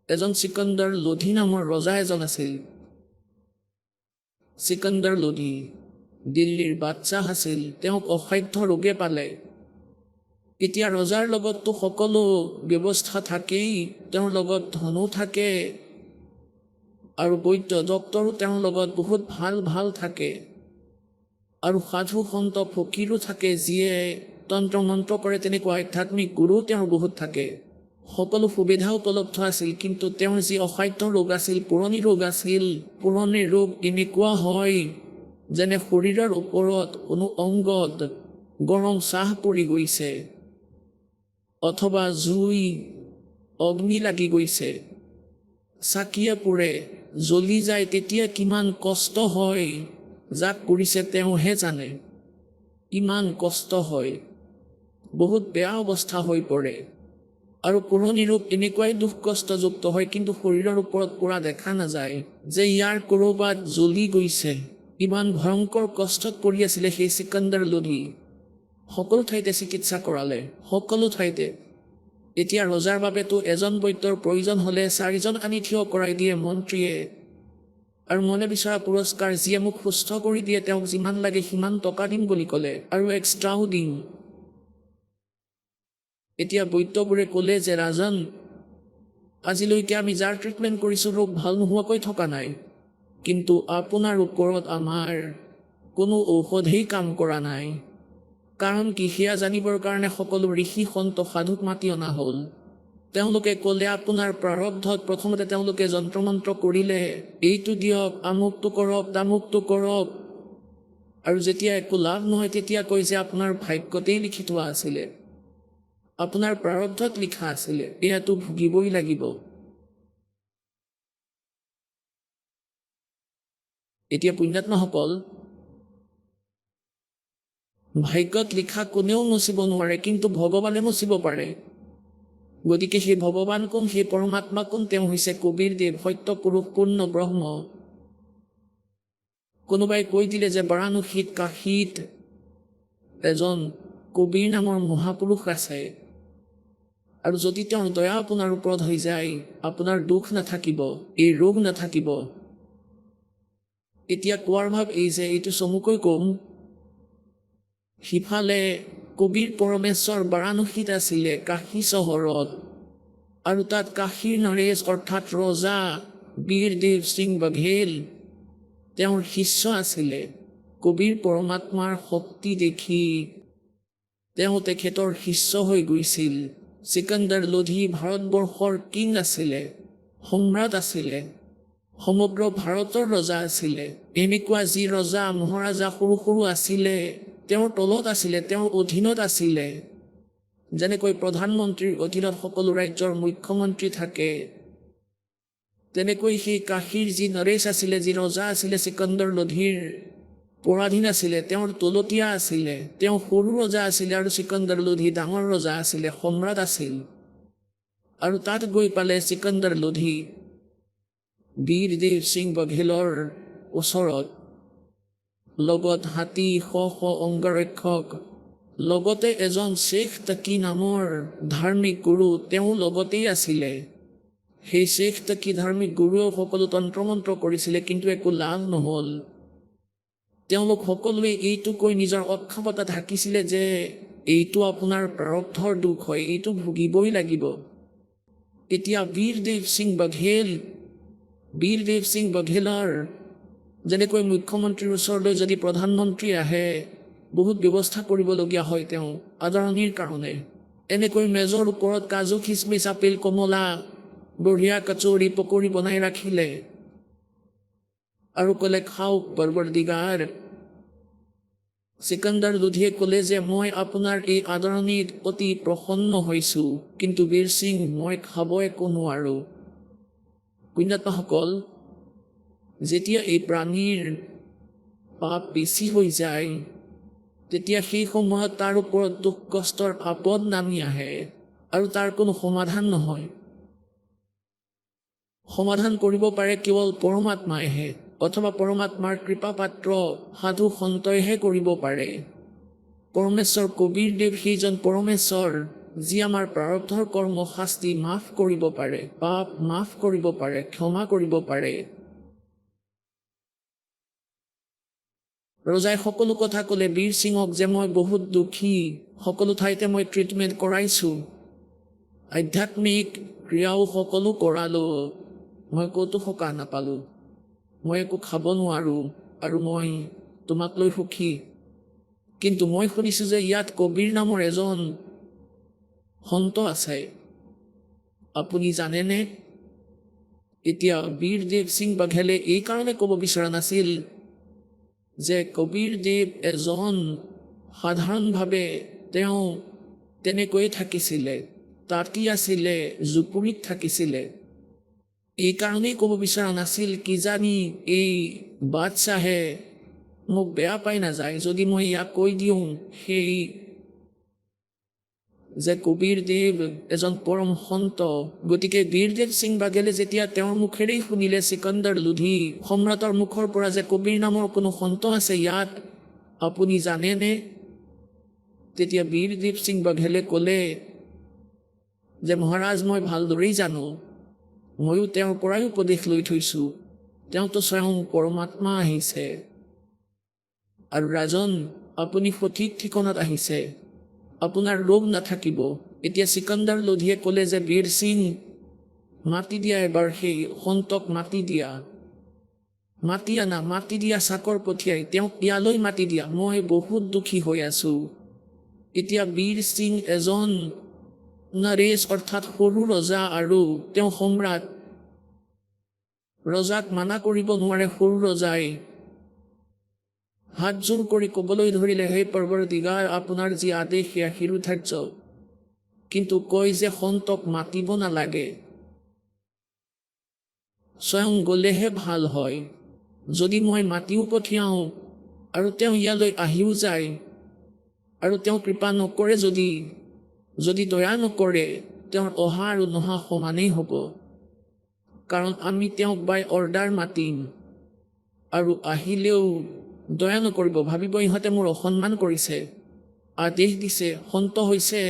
এজন চিকন্দৰ লোধি নামৰ ৰজা এজন আছিল। চিকন্দৰ লোধি দিল্লীৰ বাদশ্বাহ আছিল। তেওঁক অসাধ্য ৰোগে পালে। এতিয়া ৰজাৰ লগততো সকলো ব্যৱস্থা থাকেই, তেওঁৰ লগত ধনো থাকে আৰু বৈদ্য ডক্তৰো তেওঁৰ লগত বহুত ভাল ভাল থাকে আৰু সাধু সন্ত ফকীৰো থাকে, যিয়ে তন্ত্ৰ মন্ত্ৰ কৰে, তেনেকুৱা আধ্যাত্মিক গুৰু তেওঁৰ বহুত থাকে। সকলো সুবিধা উপলব্ধ আছিল, কিন্তু তেওঁৰ যি অসাধ্য ৰোগ আছিল, পুৰণি ৰোগ আছিল। পুৰণি ৰোগ এনেকুৱা হয় যেনে শৰীৰৰ ওপৰত কোনো অংগত গৰম চাহ পৰি গৈছে অথবা জুই অগ্নি লাগি গৈছে, চাকিয়ে পুৰে, জ্বলি যায়। তেতিয়া কিমান কষ্ট হয়, যাক কৰিছে তেওঁহে জানে। ইমান কষ্ট হয়, বহুত বেয়া অৱস্থা হৈ পৰে। আৰু পুৰণি ৰোগ এনেকুৱাই দুখ কষ্টযুক্ত হয়, কিন্তু শৰীৰৰ ওপৰত পৰা দেখা নাযায় যে ইয়াৰ ক'ৰবাত জ্বলি গৈছে। ইমান ভয়ংকৰ কষ্টত পৰি আছিলে সেই চিকন্দৰ লোধি। সকলো ঠাইতে চিকিৎসা কৰালে, সকলো ঠাইতে। এতিয়া ৰজাৰ বাবেতো এজন বৈদ্যৰ প্ৰয়োজন হ'লে 4জন আনি থিয় কৰাই দিয়ে মন্ত্ৰীয়ে, আৰু মনে বিচৰা পুৰস্কাৰ, যিয়ে মোক সুস্থ কৰি দিয়ে তেওঁক যিমান লাগে সিমান টকা দিম বুলি ক'লে, আৰু এক্সট্ৰাও দিম। এতিয়া বৈদ্যবোৰে ক'লে যে ৰাজন, আজিলৈকে আমি যাৰ ট্ৰিটমেণ্ট কৰিছোঁ ৰোগ ভাল নোহোৱাকৈ থকা নাই, কিন্তু আপোনাৰ ওপৰত আমাৰ কোনো ঔষধেই কাম কৰা নাই। কাৰণ কি সেয়া জানিবৰ কাৰণে সকলো ঋষি সন্ত সাধুক মাতি অনা হ'ল। তেওঁলোকে ক'লে আপোনাৰ প্ৰাৰব্ধত প্ৰথমতে তেওঁলোকে যন্ত্ৰ মন্ত্ৰ কৰিলে, এইটো দিয়ক, আমুকটো কৰক, তামুকটো কৰক, আৰু যেতিয়া একো লাভ নহয় তেতিয়া কয় যে আপোনাৰ ভাগ্যতেই লিখি থোৱা আছিলে, আপোনাৰ প্ৰাৰব্ধত লিখা আছিলে, এয়াতো ভুগিবই লাগিব। এতিয়া পুণ্যাত্মাসকল, ভাগ্যত লিখা কোনেও মুচিব নোৱাৰে, কিন্তু ভগৱানে মুচিব পাৰে। গতিকে সেই ভগৱান কোন, সেই পৰমাত্মা কোন? তেওঁ হৈছে কবিৰ দেৱ, সত্য পুৰুষ, পূৰ্ণ ব্ৰহ্ম। কোনোবাই কৈ দিলে যে বাৰাণসীত, কাশীত এজন কবিৰ নামৰ মহাপুৰুষ আছে, আৰু যদি তেওঁৰ দয়া আপোনাৰ ওপৰত হৈ যায়, আপোনাৰ দুখ নাথাকিব, এই ৰোগ নাথাকিব। এতিয়া কোৱাৰ ভাৱ এই যে এইটো চমুকৈ কম, সিফালে কবিৰ পৰমেশ্বৰ বাৰাণসীত আছিলে, কাশী চহৰত, আৰু তাত কাশীৰ নৰেশ অৰ্থাৎ ৰজা বীৰদেৱ সিং বাঘেল তেওঁৰ শিষ্য আছিলে। কবিৰ পৰমাত্মাৰ শক্তি দেখি তেওঁ তেখেতৰ শিষ্য হৈ গৈছিল। চিকন্দৰ লোধি ভাৰতবৰ্ষৰ কিং আছিলে, সম্ৰাট আছিলে, সমগ্ৰ ভাৰতৰ ৰজা আছিলে। এনেকুৱা যি ৰজা মহাৰাজা সৰু সৰু আছিলে, তেওঁৰ তলত আছিলে, তেওঁৰ অধীনত আছিলে। যেনেকৈ প্ৰধানমন্ত্ৰীৰ অধীনত সকলো ৰাজ্যৰ মুখ্যমন্ত্ৰী থাকে, তেনেকৈ সেই কাশীৰ যি নৰেশ আছিলে, যি ৰজা আছিলে, চিকন্দৰ লোধিৰ পৰাধীন আছিলে, তেওঁৰ তলতীয়া আছিলে। তেওঁ সৰু ৰজা আছিলে আৰু চিকন্দৰ লোধি ডাঙৰ ৰজা আছিলে, সম্ৰাট আছিল। আৰু তাত গৈ পালে চিকন্দৰ লোধি বীৰদেৱ সিং বাঘেলৰ ওচৰত, লগত হাতী, শ অংগৰক্ষক, লগতে এজন শ্বেখ তাকি নামৰ ধাৰ্মিক গুৰু তেওঁ লগতেই আছিলে। সেই শ্বেখ তাকি ধাৰ্মিক গুৰুৱেও সকলো তন্ত্ৰ মন্ত্ৰ কৰিছিলে, কিন্তু একো লাভ নহ'ল। তেওঁলোক সকলোৱে এইটো কৈ নিজৰ অক্ষমতা ঢাকিছিলে যে এইটো আপোনাৰ প্ৰাৰব্ধৰ দুখ হয়, এইটো ভুগিবই লাগিব। এতিয়া বীৰদেৱ সিং বাঘেলৰ যেনেকৈ মুখ্যমন্ত্ৰীৰ ওচৰলৈ যদি প্ৰধানমন্ত্ৰী আহে, বহুত ব্যৱস্থা কৰিবলগীয়া হয় তেওঁ আদৰণিৰ কাৰণে। এনেকৈ মেজৰ ওপৰত কাজু, খিচমিচ, আপেল, কমলা, বঢ়িয়া কচৌৰি, পকৰি বনাই ৰাখিলে আৰু ক'লে খাওক পৰৱৰ্দিগাৰ, সিকান্দাৰ লোধিয়ে ক'লে যে মই আপোনাৰ এই আদৰণিত অতি প্ৰসন্ন হৈছোঁ, কিন্তু বীৰ সিং মই খাব একো নোৱাৰোঁ। পুণ্যাত্মাসকল, যেতিয়া এই প্ৰাণীৰ পাপ বেছি হৈ যায়, তেতিয়া সেই সময়ত তাৰ ওপৰত দুখ কষ্টৰ আপদ নামি আহে আৰু তাৰ কোনো সমাধান নহয়। সমাধান কৰিব পাৰে কেৱল পৰমাত্মাইহে, অথবা পৰমাত্মাৰ কৃপাপাত্ৰ সাধু সন্তইহে কৰিব পাৰে। পৰমেশ্বৰ কবীৰদেৱ সেইজন পৰমেশ্বৰ যি আমাৰ প্ৰাৰব্ধৰ কৰ্ম শাস্তি মাফ কৰিব পাৰে, পাপ মাফ কৰিব পাৰে, ক্ষমা কৰিব পাৰে। ৰজাই সকলো কথা ক'লে বীৰ সিঙক যে মই বহুত দুখী, সকলো ঠাইতে মই ট্ৰিটমেণ্ট কৰাইছোঁ, আধ্যাত্মিক ক্ৰিয়াও সকলো কৰালোঁ, মই ক'তো সকাহ নাপালোঁ, মই একো খাব নোৱাৰোঁ আৰু মই তোমাক লৈ সুখী। কিন্তু মই শুনিছোঁ যে ইয়াত কবীৰ নামৰ এজন সন্ত আছে, আপুনি জানেনে? এতিয়া বীৰদেৱ সিং বাঘেলে এই কাৰণে ক'ব বিচৰা নাছিল যে কবীৰদেৱ এজন সাধাৰণভাৱে তেওঁ তেনেকৈয়ে থাকিছিলে, তাঁতী আছিলে, জুপুৰিত থাকিছিলে। এই কাৰণেই ক'ব বিচৰা নাছিল কিজানি এই বাদশ্বাহে মোক বেয়া পাই নাযায় যদি মই ইয়াক কৈ দিওঁ সেই যে কবীৰদেৱ এজন পৰম সন্ত। গতিকে বীৰদেৱ সিং বাঘেলে যেতিয়া তেওঁৰ মুখেৰেই শুনিলে সিকান্দাৰ লোধি সম্ৰাটৰ মুখৰ পৰা যে কবীৰ নামৰ কোনো সন্ত আছে ইয়াত, আপুনি জানেনে? তেতিয়া বীৰদেৱ সিং বাঘেলে ক'লে যে মহাৰাজ মই ভালদৰেই জানো, ময়ো তেওঁৰ পৰাই উপদেশ লৈ থৈছোঁ, তেওঁতো স্বয়ং পৰমাত্মা আহিছে। আৰু ৰাজন, আপুনি সঠিক ঠিকনাত আহিছে, আপোনাৰ ৰোগ নাথাকিব। এতিয়া সিকান্দাৰ লোধিয়ে ক'লে যে বীৰ সিং মাতি দিয়া, এবাৰ সেই সন্তক মাতি দিয়া, মাতি আনা, মাতি দিয়া, চাকৰ পঠিয়াই তেওঁক ইয়ালৈ মাতি দিয়া, মই বহুত দুখী হৈ আছোঁ। এতিয়া বীৰ সিং এজন নৰেশ অৰ্থাৎ সৰু ৰজা আৰু তেওঁ সম্ৰাট। ৰজাক মানা কৰিব নোৱাৰে সৰু ৰজাই। হাত জোৰ কৰি ক'বলৈ ধৰিলে, হে পৰৱৰ্তীগাৰ, আপোনাৰ যি আদেশ সেয়া শিৰোধাৰ্য, কিন্তু কয় যে সন্তক মাতিব নালাগে, স্বয়ং গ'লেহে ভাল হয়। যদি মই মাতিও পঠিয়াওঁ আৰু তেওঁ ইয়ালৈ আহিও যায় আৰু তেওঁ কৃপা নকৰে, যদি দয়া নকৰে, তেওঁৰ অহা আৰু নহা সমানেই হ'ব। কাৰণ আমি তেওঁক বাই অৰ্ডাৰ মাতিম আৰু আহিলেও দয়া নকৰিব, ভাবিব ইহঁতে মোৰ অসন্মান কৰিছে। আদেশ দিছে, সন্ত হৈছে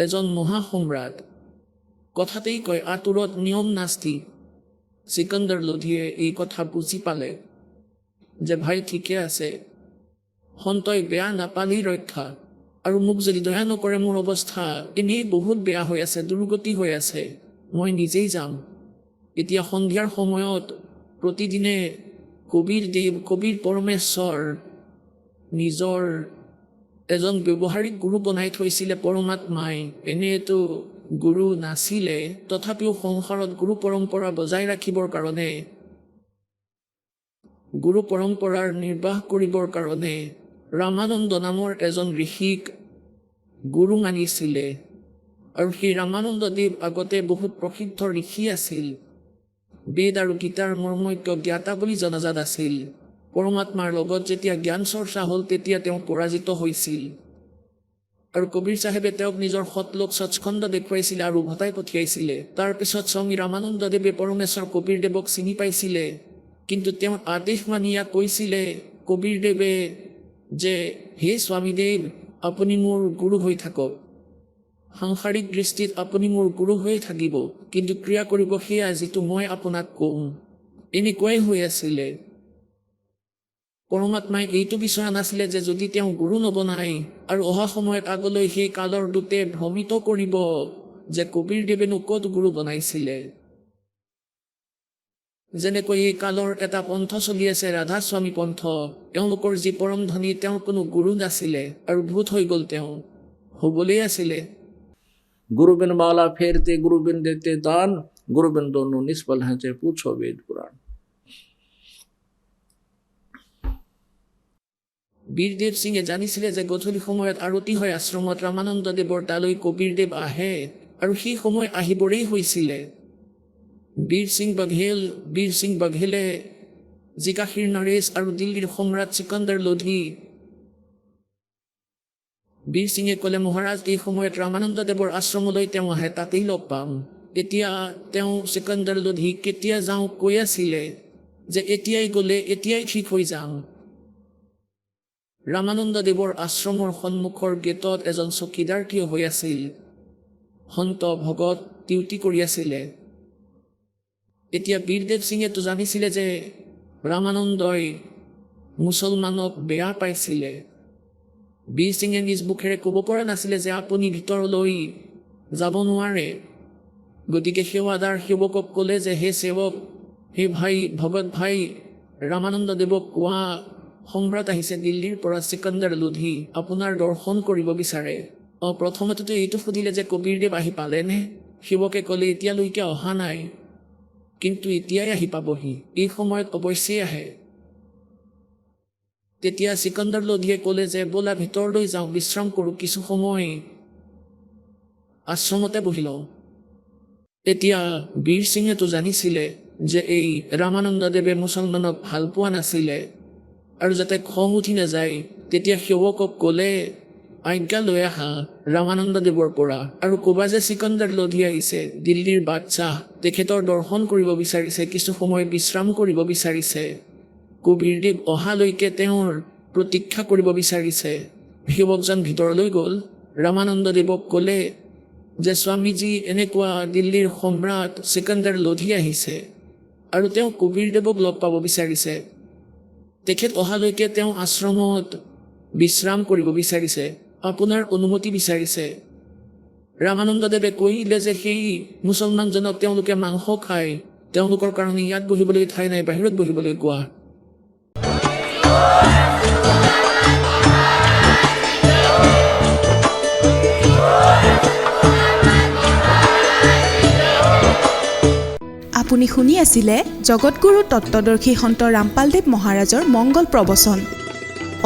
এজন মহাসম্ৰাট, কথাতেই কয় আতুৰত নিয়ম নাস্তি। সিকান্দাৰ লোধিয়ে এই কথা বুজি পালে যে ভাই ঠিকে আছে, সন্তই বেয়া নাপালেই ৰক্ষা, আৰু মোক যদি দয়া নকৰে মোৰ অৱস্থা এনেই বহুত বেয়া হৈ আছে, দুৰ্গতি হৈ আছে, মই নিজেই যাম। এতিয়া সন্ধিয়াৰ সময়ত প্ৰতিদিনে কবীৰদেৱ, কবীৰ পৰমেশ্বৰ নিজৰ এজন ব্যৱহাৰিক গুৰু বনাই থৈছিলে পৰমাত্মাই। এনেতো গুৰু নাছিলে, তথাপিও সংসাৰত গুৰু পৰম্পৰা বজাই ৰাখিবৰ কাৰণে, গুৰু পৰম্পৰাৰ নিৰ্বাহ কৰিবৰ কাৰণে ৰামানন্দ নামৰ এজন ঋষিক গুৰু মানিছিলে। আৰু সেই ৰামানন্দ দেৱ আগতে বহুত প্ৰসিদ্ধ ঋষি আছিল, বেদ আৰু গীতাৰ মৰ্মজ্ঞ জ্ঞাতা বুলি জনাজাত আছিল। পৰমাত্মাৰ লগত যেতিয়া জ্ঞান চৰ্চা হ'ল তেতিয়া তেওঁ পৰাজিত হৈছিল, আৰু কবীৰ চাহেবে তেওঁক নিজৰ সতলোক সচখণ্ড দেখুৱাইছিলে আৰু উভতাই পঠিয়াইছিলে। তাৰপিছত স্বামী ৰামানন্দদেৱে পৰমেশ্বৰ কবীৰদেৱক চিনি পাইছিলে, কিন্তু তেওঁৰ আদেশ মানি ইয়াক কৈছিলে কবীৰদেৱে যে হে স্বামীদেৱ, আপুনি মোৰ গুৰু হৈ থাকক, সাংসাৰিক দৃষ্টিত আপুনি মোৰ গুৰু হৈ থাকিব, কিন্তু ক্ৰিয়া কৰিব সেয়া যিটো মই আপোনাক কওঁ। এনেকুৱাই হৈ আছিলে। পৰমাত্মাই এইটো বিচৰা নাছিলে যে যদি তেওঁ গুৰু নবনায় আৰু অহা সময়ত আগলৈ সেই কালৰ দূতে ভ্ৰমিত কৰিব যে কবীৰদেৱেনো ক'ত গুৰু বনাইছিলে। যেনেকৈ এই কালৰ এটা পন্থ চলি আছে, ৰাধাস্বামী পন্থ, তেওঁলোকৰ যি পৰম ধনী, তেওঁৰ কোনো গুৰু নাছিলে আৰু ভূত হৈ গ'ল, তেওঁ হ'বলেই আছিলে। गुरु बिन माला फेरते, गुरु बिन देते दान, गुरु बिन दोनों निष्फल हैं, चाहे पूछो वेद पुराण। বীৰদেৱ সিঙে জানিছিলে যে গধূলি সময়ত আৰতি হয় আশ্ৰমত, ৰামানন্দদেৱৰ তালৈ কবীৰদেৱ আহে আৰু সেই সময় আহিবৰেই হৈছিলে। বীৰ সিং বাঘেলে জিকাশীৰ নৰেশ আৰু দিল্লীৰ সম্ৰাট চিকন্দৰ লোধি। বীৰ সিঙে ক'লে, মহাৰাজ এই সময়ত ৰামানন্দদেৱৰ আশ্ৰমলৈ তেওঁ আহে, তাতেই লগ পাম। এতিয়া তেওঁ চিকন্দৰ লোধি কেতিয়া যাওঁ কৈ আছিলে যে এতিয়াই গ'লে এতিয়াই ঠিক হৈ যাম। ৰামানন্দদেৱৰ আশ্ৰমৰ সন্মুখৰ গেটত এজন চকীদাৰ থিয় হৈ আছিল। সন্ত ভগত ডিউটি কৰি আছিলে। এতিয়া বীৰদেৱ সিঙেতো জানিছিলে যে ৰামানন্দই মুছলমানক বেয়া পাইছিলে। বীৰ সিঙে নিজ মুখেৰে ক'ব পৰা নাছিলে যে আপুনি ভিতৰলৈ যাব নোৱাৰে। গতিকে সেৱাদাৰ সেৱকক ক'লে যে হে সেৱক, হে ভাই ভগত ভাই, ৰামানন্দদেৱক কোৱা সম্ৰাট আহিছে দিল্লীৰ পৰা, চিকন্দৰ লোধি আপোনাৰ দৰ্শন কৰিব বিচাৰে। প্ৰথমতেতো এইটো সুধিলে যে কবীৰদেৱ আহি পালেনে? সেৱকে ক'লে এতিয়ালৈকে অহা নাই, কিন্তু এতিয়াই আহি পাবহি, এই সময়ত অৱশ্যেই আহে। তেতিয়া চিকন্দৰ লোধিয়ে ক'লে যে ব'লা ভিতৰলৈ যাওঁ, বিশ্ৰাম কৰোঁ, কিছু সময় আশ্ৰমতে বহি লওঁ। এতিয়া বীৰ সিঙেতো জানিছিলে যে এই ৰামানন্দদেৱে মুছলমানক ভাল পোৱা নাছিলে, আৰু যাতে খং উঠি নাযায় তেতিয়া সেৱকক ক'লে আজ্ঞা লৈ আহা ৰামানন্দদেৱৰ পৰা, আৰু ক'বা যে চিকন্দৰ লোধি আহিছে, দিল্লীৰ বাদশ্বাহ, তেখেতৰ দৰ্শন কৰিব বিচাৰিছে, কিছু সময় বিশ্ৰাম কৰিব বিচাৰিছে, কবীৰদেৱ অহালৈকে তেওঁৰ প্ৰতীক্ষা কৰিব বিচাৰিছে। সেৱকজন ভিতৰলৈ গ'ল। ৰামানন্দদেৱক ক'লে যে স্বামীজী, এনেকুৱা দিল্লীৰ সম্ৰাট চিকন্দৰ লোধি আহিছে আৰু তেওঁ কবীৰদেৱক লগ পাব বিচাৰিছে। তেখেত অহালৈকে তেওঁ আশ্ৰমত বিশ্ৰাম কৰিব বিচাৰিছে, আপোনাৰ অনুমতি বিচাৰিছে। ৰামানন্দদেৱে কৈলে যে সেই মুছলমানজনক তেওঁলোকে মাংস খায়, তেওঁলোকৰ কাৰণে ইয়াত বহিবলৈ ঠাই নাই, বাহিৰত বহিবলৈ কোৱা। আপুনি শুনি আছিলে জগতগুৰু তত্ত্বদৰ্শী সন্ত ৰামপালদেৱ মহাৰাজৰ মংগল প্ৰবচন।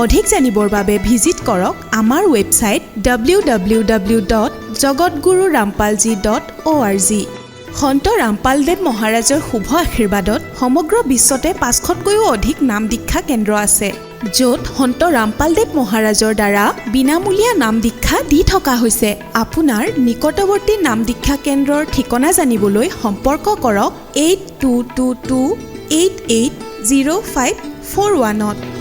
অধিক জানিবৰ বাবে ভিজিট কৰক আমাৰ ৱেবছাইট www.jagatgururampalji.org। সন্ত ৰামপালদেৱ মহাৰাজৰ শুভ আশীৰ্বাদত সমগ্ৰ বিশ্বতে 500তকৈও অধিক নাম দীক্ষা কেন্দ্ৰ আছে, য'ত সন্ত ৰামপালদেৱ মহাৰাজৰ দ্বাৰা বিনামূলীয়া নাম দীক্ষা দি থকা হৈছে। আপোনাৰ নিকটৱৰ্তী নাম দীক্ষা কেন্দ্ৰৰ ঠিকনা জানিবলৈ সম্পৰ্ক কৰক 8222880541।